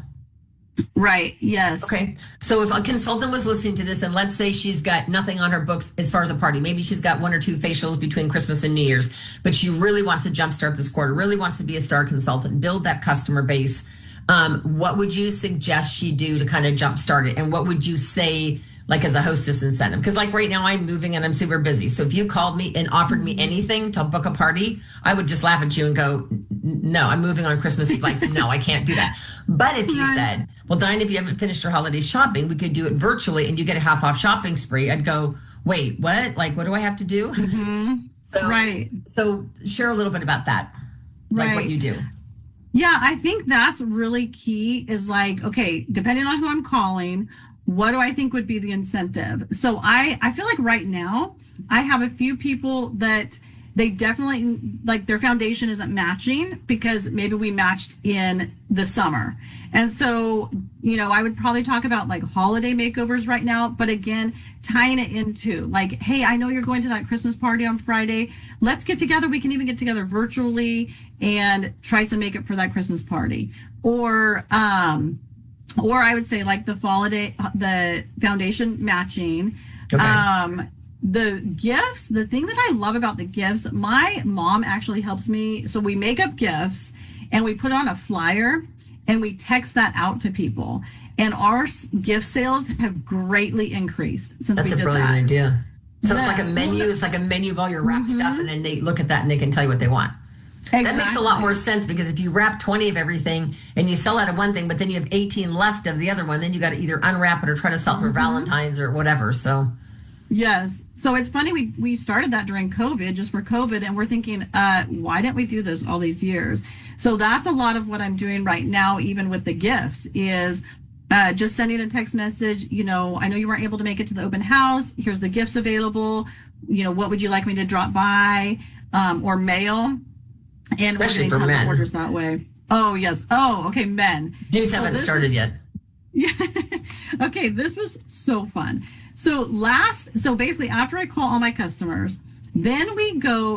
Right. Yes. Okay. So if a consultant was listening to this and let's say she's got nothing on her books as far as a party, maybe she's got 1 or 2 facials between Christmas and New Year's, but she really wants to jumpstart this quarter, really wants to be a star consultant, build that customer base. What would you suggest she do to kind of jumpstart it? And what would you say, as a hostess incentive? Because right now I'm moving and I'm super busy. So if you called me and offered me anything to book a party, I would just laugh at you and go, no, I'm moving on Christmas Eve. No, I can't do that. But if you said, well, Diane, if you haven't finished your holiday shopping, we could do it virtually and you get a half off shopping spree. I'd go, wait, what? What do I have to do? Mm-hmm. So share a little bit about that, what you do. Yeah, I think that's really key is okay, depending on who I'm calling, what do I think would be the incentive? So I feel like right now I have a few people that they definitely like their foundation isn't matching because maybe we matched in the summer. And so, I would probably talk about like holiday makeovers right now, but again, tying it into like, hey, I know you're going to that Christmas party on Friday. Let's get together. We can even get together virtually and try some makeup for that Christmas party. Or I would say like the foundation matching. Okay. The gifts, the thing that I love about the gifts, my mom actually helps me. So we make up gifts and we put on a flyer and we text that out to people. And our gift sales have greatly increased since That's we a did brilliant that. idea. So it's like Yes. a menu. It's like a menu of all your wrap stuff, and then they look at that and they can tell you what they want. That makes a lot more sense because if you wrap 20 of everything and you sell out of one thing, but then you have 18 left of the other one, then you got to either unwrap it or try to sell it for Valentine's or whatever. So Yes. So it's funny, we started that during COVID, just for COVID, and we're thinking, why didn't we do this all these years? So that's a lot of what I'm doing right now, even with the gifts, is just sending a text message. I know you weren't able to make it to the open house. Here's the gifts available. What would you like me to drop by or mail? And especially for tons of men. orders that way. Oh, yes. Oh, okay, men. Dudes haven't started yet. Yeah. Okay, this was so fun. So basically after I call all my customers, then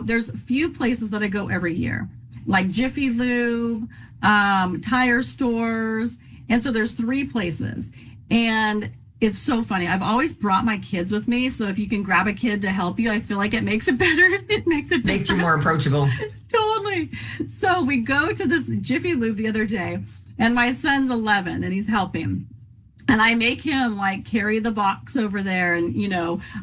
there's a few places that I go every year, like Jiffy Lube, tire stores. And so there's 3 places. And it's so funny. I've always brought my kids with me. So if you can grab a kid to help you, I feel like it makes it better. It makes it Makes you more approachable. Totally. So we go to this Jiffy Lube the other day, and my son's 11 and he's helping. And I make him like carry the box over there, and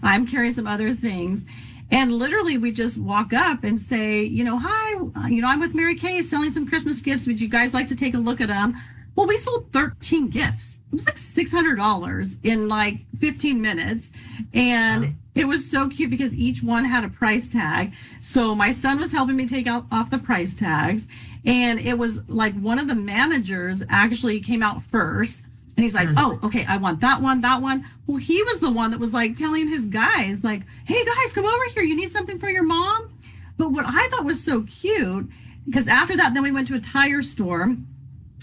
I'm carrying some other things. And literally we just walk up and say, hi, I'm with Mary Kay selling some Christmas gifts. Would you guys like to take a look at them? Well, we sold 13 gifts. It was like $600 in like 15 minutes. And it was so cute because each one had a price tag. So my son was helping me take off the price tags. And it was like one of the managers actually came out first. And he's like, oh, okay, I want that one, that one. Well, he was the one that was like telling his guys, like, hey, guys, come over here. You need something for your mom? But what I thought was so cute, because after that, then we went to a tire store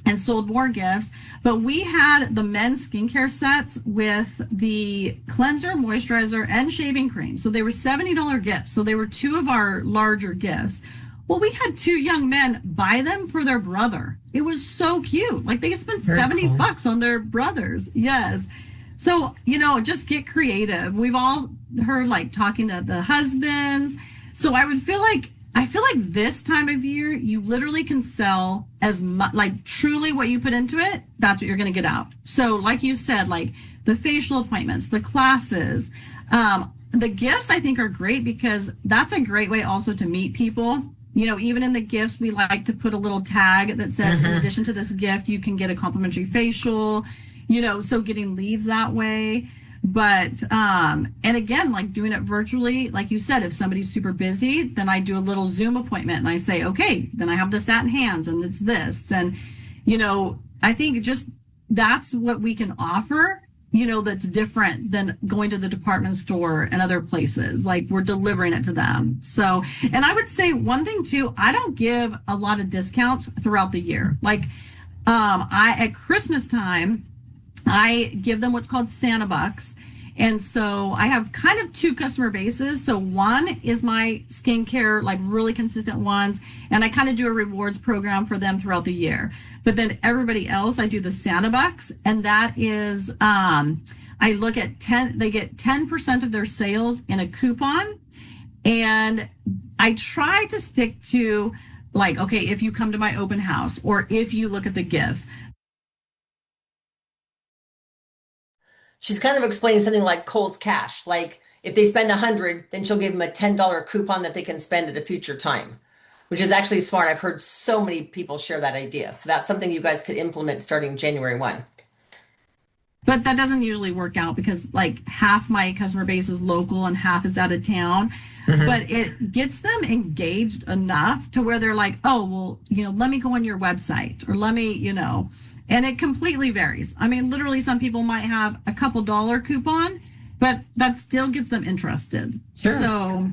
and sold more gifts. But we had the men's skincare sets with the cleanser, moisturizer, and shaving cream. So they were $70 gifts. So they were 2 of our larger gifts. Well, we had 2 young men buy them for their brother. It was so cute. Like they spent $70 on their brothers. Yes. So, just get creative. We've all heard like talking to the husbands. So I feel like this time of year, you literally can sell as much, like truly what you put into it, that's what you're going to get out. So like you said, like the facial appointments, the classes, the gifts I think are great because that's a great way also to meet people. Even in the gifts, we like to put a little tag that says, in addition to this gift, you can get a complimentary facial, so getting leads that way. But, and again, like doing it virtually, like you said, if somebody's super busy, then I do a little Zoom appointment and I say, okay, then I have the satin hands and it's this. And, I think just that's what we can offer, that's different than going to the department store and other places. Like we're delivering it to them. So, and I would say one thing too, I don't give a lot of discounts throughout the year. Like, at Christmas time, I give them what's called Santa Bucks. And so I have kind of 2 customer bases. So one is my skincare, like really consistent ones. And I kind of do a rewards program for them throughout the year. But then everybody else, I do the Santa Bucks. And that is, I look at they get 10% of their sales in a coupon. And I try to stick to like, okay, if you come to my open house or if you look at the gifts. She's kind of explaining something like Kohl's Cash. Like if they spend 100, then she'll give them a $10 coupon that they can spend at a future time, which is actually smart. I've heard so many people share that idea. So that's something you guys could implement starting January 1. But that doesn't usually work out because like half my customer base is local and half is out of town. But it gets them engaged enough to where they're like, oh, well, let me go on your website or let me, And it completely varies. I mean, literally, some people might have a couple dollar coupon, but that still gets them interested. Sure.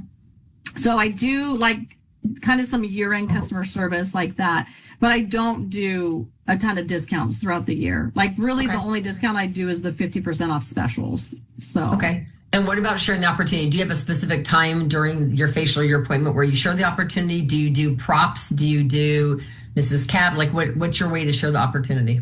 So I do like kind of some year-end customer service like that, but I don't do a ton of discounts throughout the year. Like really the only discount I do is the 50% off specials. So okay. And what about sharing the opportunity? Do you have a specific time during your facial or your appointment where you share the opportunity? Do you do props? Do you do Mrs. Cab? Like what's your way to share the opportunity?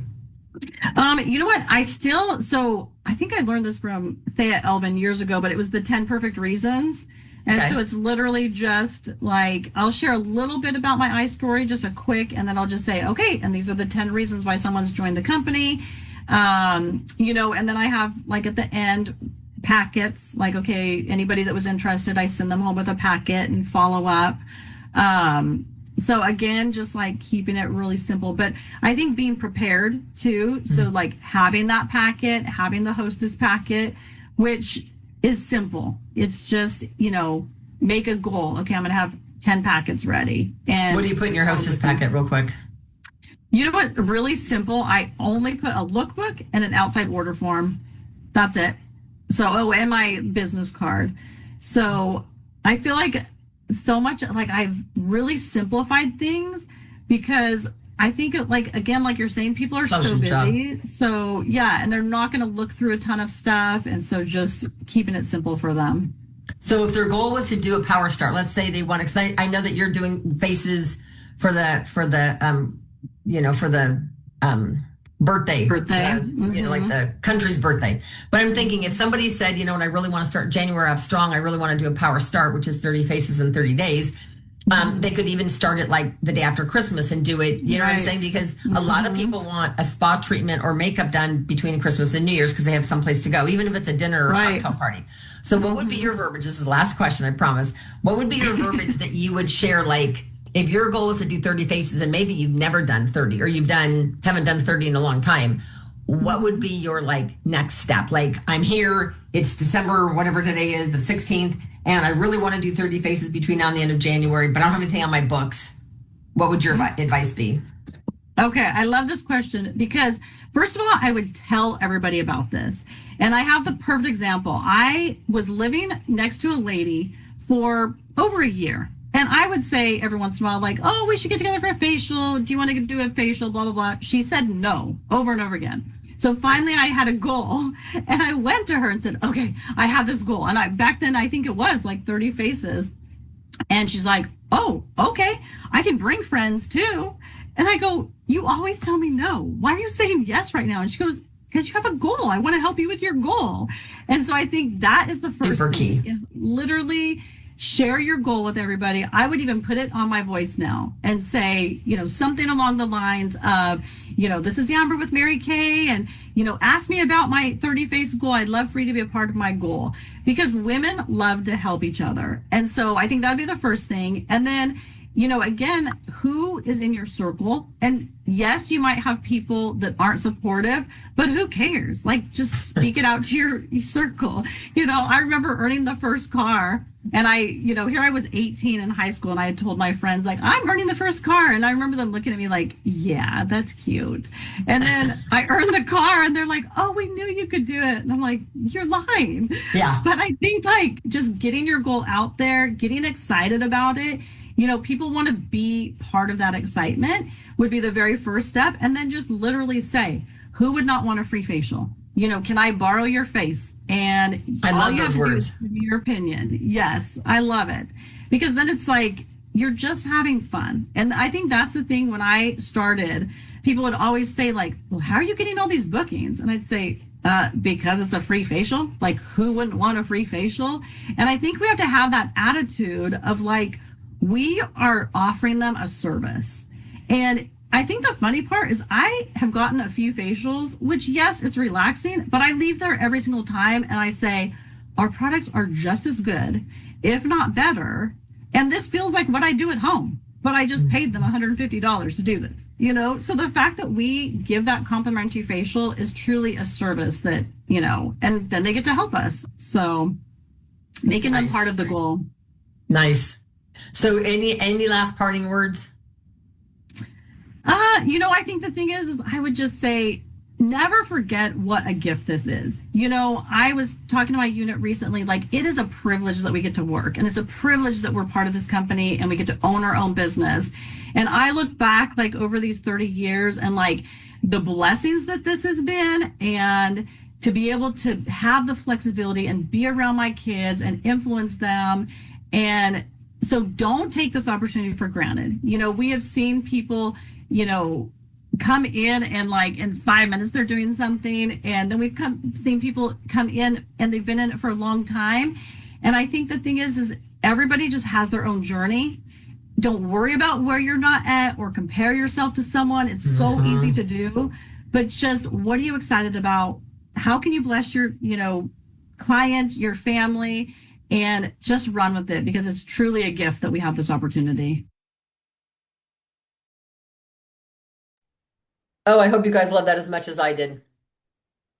You know what? I think I learned this from Thea Elvin years ago, but it was the 10 perfect reasons. And so it's literally just like, I'll share a little bit about my eye story, just a quick, and then I'll just say, okay, and these are the 10 reasons why someone's joined the company. You know, and then I have like at the end packets, like, okay, anybody that was interested, I send them home with a packet and follow up. So again, just like keeping it really simple, but I think being prepared too. So like having that packet, having the hostess packet, which is simple. It's just, you know, make a goal. Okay, I'm going to have 10 packets ready. And what do you put in your hostess packet real quick? You know what? Really simple. I only put a lookbook and an outside order form. That's it. So, and my business card. So I feel like so much like I've really simplified things because I think like, again, like you're saying, people are so busy. So yeah, and they're not going to look through a ton of stuff. And so just keeping it simple for them. So if their goal was to do a power start, let's say they want to, because I know that you're doing faces for the birthday, you know, like the country's birthday. But I'm thinking if somebody said, you know, and I really want to start January off strong, I really want to do a power start, which is 30 faces in 30 days. They could even start it like the day after Christmas and do it. You know what I'm saying? Because a lot of people want a spa treatment or makeup done between Christmas and New Year's because they have someplace to go, even if it's a dinner or a cocktail party. So what would be your verbiage? This is the last question, I promise. What would be your verbiage that you would share? Like if your goal is to do 30 faces and maybe you've never done 30 or haven't done 30 in a long time, what would be your like next step? Like I'm here, it's December, whatever today is, the 16th, and I really want to do 30 faces between now and the end of January, but I don't have anything on my books. What would your advice be? Okay, I love this question because first of all, I would tell everybody about this. And I have the perfect example. I was living next to a lady for over a year. And I would say every once in a while, like, oh, we should get together for a facial. Do you want to do a facial? Blah, blah, blah. She said no over and over again. So finally I had a goal and I went to her and said, okay, I have this goal. And back then, I think it was like 30 faces. And she's like, oh, okay, I can bring friends too. And I go, you always tell me no. Why are you saying yes right now? And she goes, because you have a goal. I want to help you with your goal. And so I think that is the first thing, is literally share your goal with everybody. I would even put it on my voicemail and say, you know, something along the lines of, you know, this is Amber with Mary Kay, and, you know, ask me about my 30 face goal. I'd love for you to be a part of my goal, because women love to help each other. And so I think that'd be the first thing. And then, you know, again, who is in your circle? And yes, you might have people that aren't supportive, but who cares? Like, just speak it out to your circle. You know, I remember earning the first car, and here I was 18 in high school, and I had told my friends, like, I'm earning the first car. And I remember them looking at me like, yeah, that's cute. And then I earned the car, and they're like, oh, we knew you could do it. And I'm like, you're lying. Yeah. But I think like just getting your goal out there, getting excited about it, you know, people want to be part of that excitement would be the very first step. And then just literally say, who would not want a free facial? You know, can I borrow your face? And I love those words. Give me your opinion. Yes, I love it. Because then it's like, you're just having fun. And I think that's the thing. When I started, people would always say like, well, how are you getting all these bookings? And I'd say, because it's a free facial. Like, who wouldn't want a free facial? And I think we have to have that attitude of like, we are offering them a service. And I think the funny part is I have gotten a few facials, which yes, it's relaxing, but I leave there every single time and I say, our products are just as good, if not better. And this feels like what I do at home, but I just paid them $150 to do this, you know? So the fact that we give that complimentary facial is truly a service that, you know, and then they get to help us. So making them part of the goal. Nice. So any last parting words? I think the thing is I would just say never forget what a gift this is. I was talking to my unit recently, like it is a privilege that we get to work and it's a privilege that we're part of this company and we get to own our own business. And I look back like over these 30 years and like the blessings that this has been and to be able to have the flexibility and be around my kids and influence them. And so don't take this opportunity for granted. We have seen people, come in and like in 5 minutes they're doing something. And then we've seen people come in and they've been in it for a long time. And I think the thing is everybody just has their own journey. Don't worry about where you're not at or compare yourself to someone. It's so easy to do, but just what are you excited about? How can you bless your, client, your family, and just run with it because it's truly a gift that we have this opportunity. Oh, I hope you guys love that as much as I did.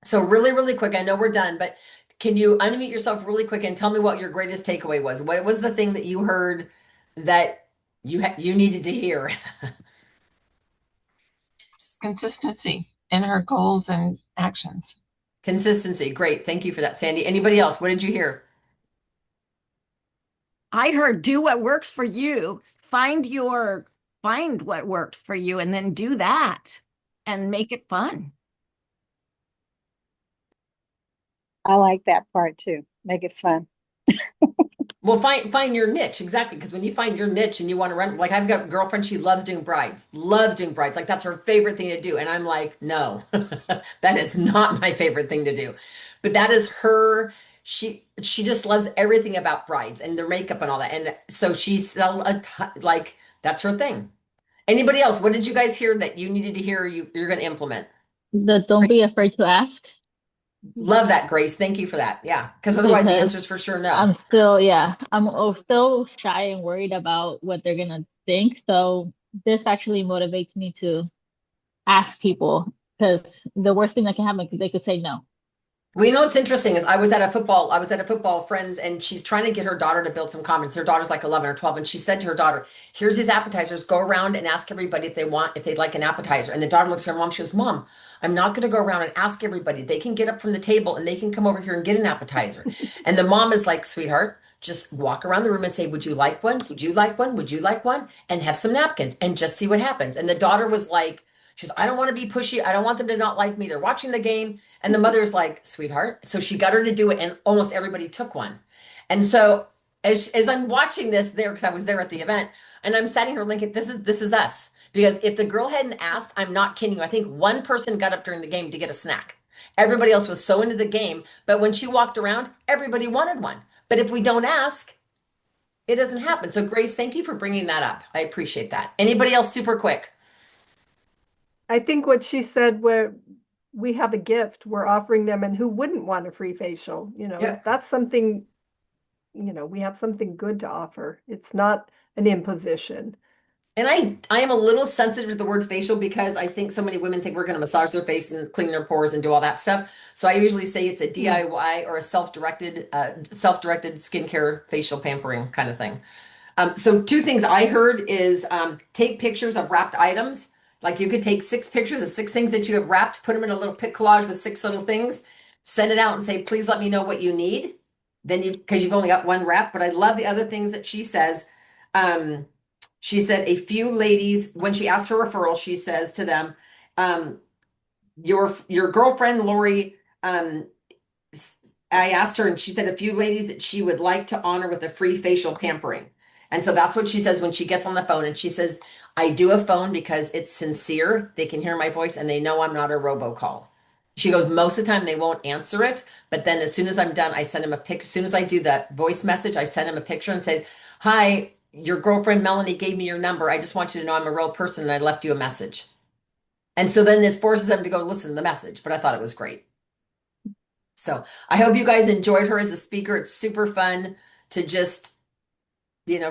So really, really quick, I know we're done, but can you unmute yourself really quick and tell me what your greatest takeaway was? What was the thing that you heard that you needed to hear? Just consistency in her goals and actions. Consistency. Great. Thank you for that, Sandy. Anybody else? What did you hear? I heard do what works for you. Find what works for you and then do that and make it fun. I like that part too. Make it fun. Well, find your niche, exactly. Because when you find your niche and you want to run, like I've got a girlfriend, she loves doing brides, loves doing brides. Like that's her favorite thing to do. And I'm like, no, that is not my favorite thing to do. But that is her. She just loves everything about brides and their makeup and all that. And so she sells like that's her thing. Anybody else? What did you guys hear that you needed to hear you're going to implement? Don't be afraid to ask. Love that, Grace. Thank you for that. Yeah, because otherwise the answer is for sure no. I'm still shy and worried about what they're gonna think. So this actually motivates me to ask people because the worst thing that can happen is they could say no. Well, what's interesting is I was at a football friends and she's trying to get her daughter to build some confidence. Her daughter's like 11 or 12 and she said to her daughter, here's these appetizers, go around and ask everybody if they'd like an appetizer. And the daughter looks at her mom, she goes, Mom, I'm not going to go around and ask everybody. They can get up from the table and they can come over here and get an appetizer. And the mom is like, sweetheart, just walk around the room and say, would you like one? Would you like one? Would you like one? And have some napkins and just see what happens. And the daughter was like, she's, I don't want to be pushy. I don't want them to not like me. They're watching the game. And the mother's like, sweetheart. So she got her to do it, and almost everybody took one. And so as I'm watching this there, because I was there at the event, and I'm sitting here thinking, this is us. Because if the girl hadn't asked, I'm not kidding you. I think one person got up during the game to get a snack. Everybody else was so into the game. But when she walked around, everybody wanted one. But if we don't ask, it doesn't happen. So Grace, thank you for bringing that up. I appreciate that. Anybody else super quick? I think what she said, where we have a gift, we're offering them, and who wouldn't want a free facial? Yeah. That's something, we have something good to offer. It's not an imposition. And I am a little sensitive to the word facial because I think so many women think we're going to massage their face and clean their pores and do all that stuff. So I usually say it's a DIY or a self-directed skincare facial pampering kind of thing. So two things I heard is take pictures of wrapped items. Like you could take 6 pictures of 6 things that you have wrapped, put them in a little pic collage with 6 little things, send it out and say, please let me know what you need. Then because you've only got one wrap. But I love the other things that she says. She said a few ladies, when she asked for referrals, she says to them, your girlfriend, Lori, I asked her and she said a few ladies that she would like to honor with a free facial pampering. And so that's what she says when she gets on the phone. And she says, I do a phone because it's sincere. They can hear my voice and they know I'm not a robocall. She goes, most of the time they won't answer it. But then as soon as I'm done, I send him a pic. As soon as I do that voice message, I send him a picture and say, hi, your girlfriend Melanie gave me your number. I just want you to know I'm a real person and I left you a message. And so then this forces them to go listen to the message. But I thought it was great. So I hope you guys enjoyed her as a speaker. It's super fun to just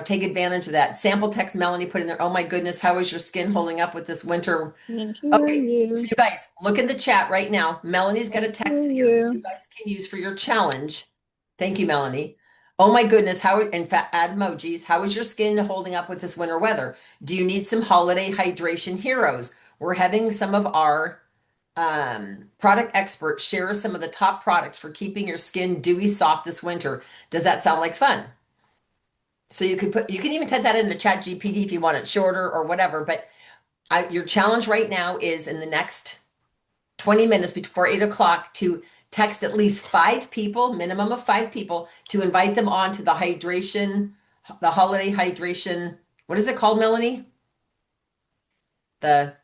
take advantage of that. Sample text Melanie put in there. Oh my goodness, how is your skin holding up with this winter? Okay, so you guys look in the chat right now. Melanie's got a text here that you guys can use for your challenge. Thank you, Melanie. Oh my goodness, how, in fact, add emojis. How is your skin holding up with this winter weather? Do you need some holiday hydration heroes? We're having some of our product experts share some of the top products for keeping your skin dewy soft this winter. Does that sound like fun? So you can even type that into Chat GPT if you want it shorter or whatever. But your challenge right now is in the next 20 minutes before 8 o'clock to text at least 5 people, minimum of 5 people, to invite them on to the holiday hydration. What is it called, Melanie? The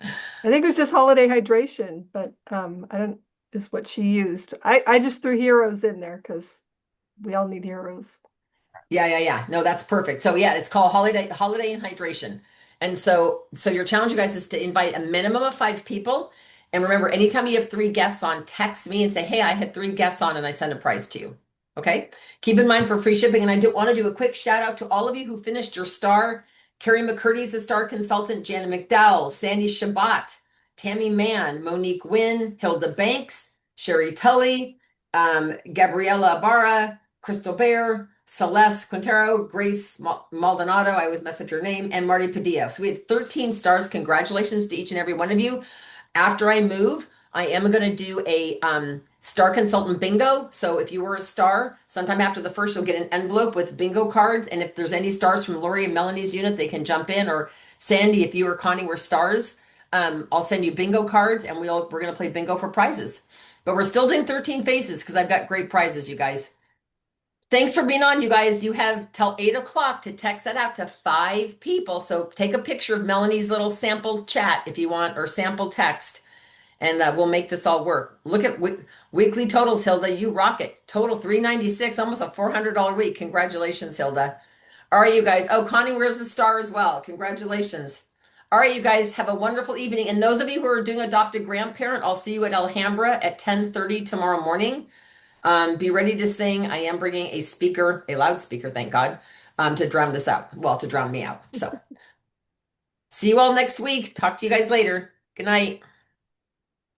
I think it was just holiday hydration, but I don't is what she used. I just threw heroes in there because we all need heroes. Yeah. No, that's perfect. So yeah, it's called holiday and hydration. And so your challenge, you guys, is to invite a minimum of 5 people. And remember, anytime you have 3 guests on, text me and say, hey, I had 3 guests on and I send a prize to you. Okay. Keep in mind for free shipping. And I do want to do a quick shout out to all of you who finished your star. Carrie McCurdy's a star consultant, Jana McDowell, Sandy Shabbat, Tammy Mann, Monique Wynn, Hilda Banks, Sherry Tully, Gabriella Ibarra, Crystal Bear, Celeste Quintero, Grace Maldonado, I always mess up your name, and Marty Padilla. So we had 13 stars. Congratulations to each and every one of you. After I move, I am going to do a star consultant bingo. So if you were a star, sometime after the first, you'll get an envelope with bingo cards. And if there's any stars from Lori and Melanie's unit, they can jump in. Or Sandy, if you or Connie were stars, I'll send you bingo cards and we're going to play bingo for prizes. But we're still doing 13 faces because I've got great prizes, you guys. Thanks for being on, you guys. You have till 8 o'clock to text that out to 5 people. So take a picture of Melanie's little sample chat if you want, or sample text, and we'll make this all work. Look at weekly totals, Hilda. You rock it. Total 396, almost a $400 week. Congratulations, Hilda. All right, you guys. Oh, Connie wears a star as well. Congratulations. All right, you guys, have a wonderful evening. And those of you who are doing Adopt a Grandparent, I'll see you at Alhambra at 10:30 tomorrow morning. Be ready to sing. I am bringing a speaker, a loudspeaker, thank God, to drown this out. Well, to drown me out. So see you all next week. Talk to you guys later. Good night.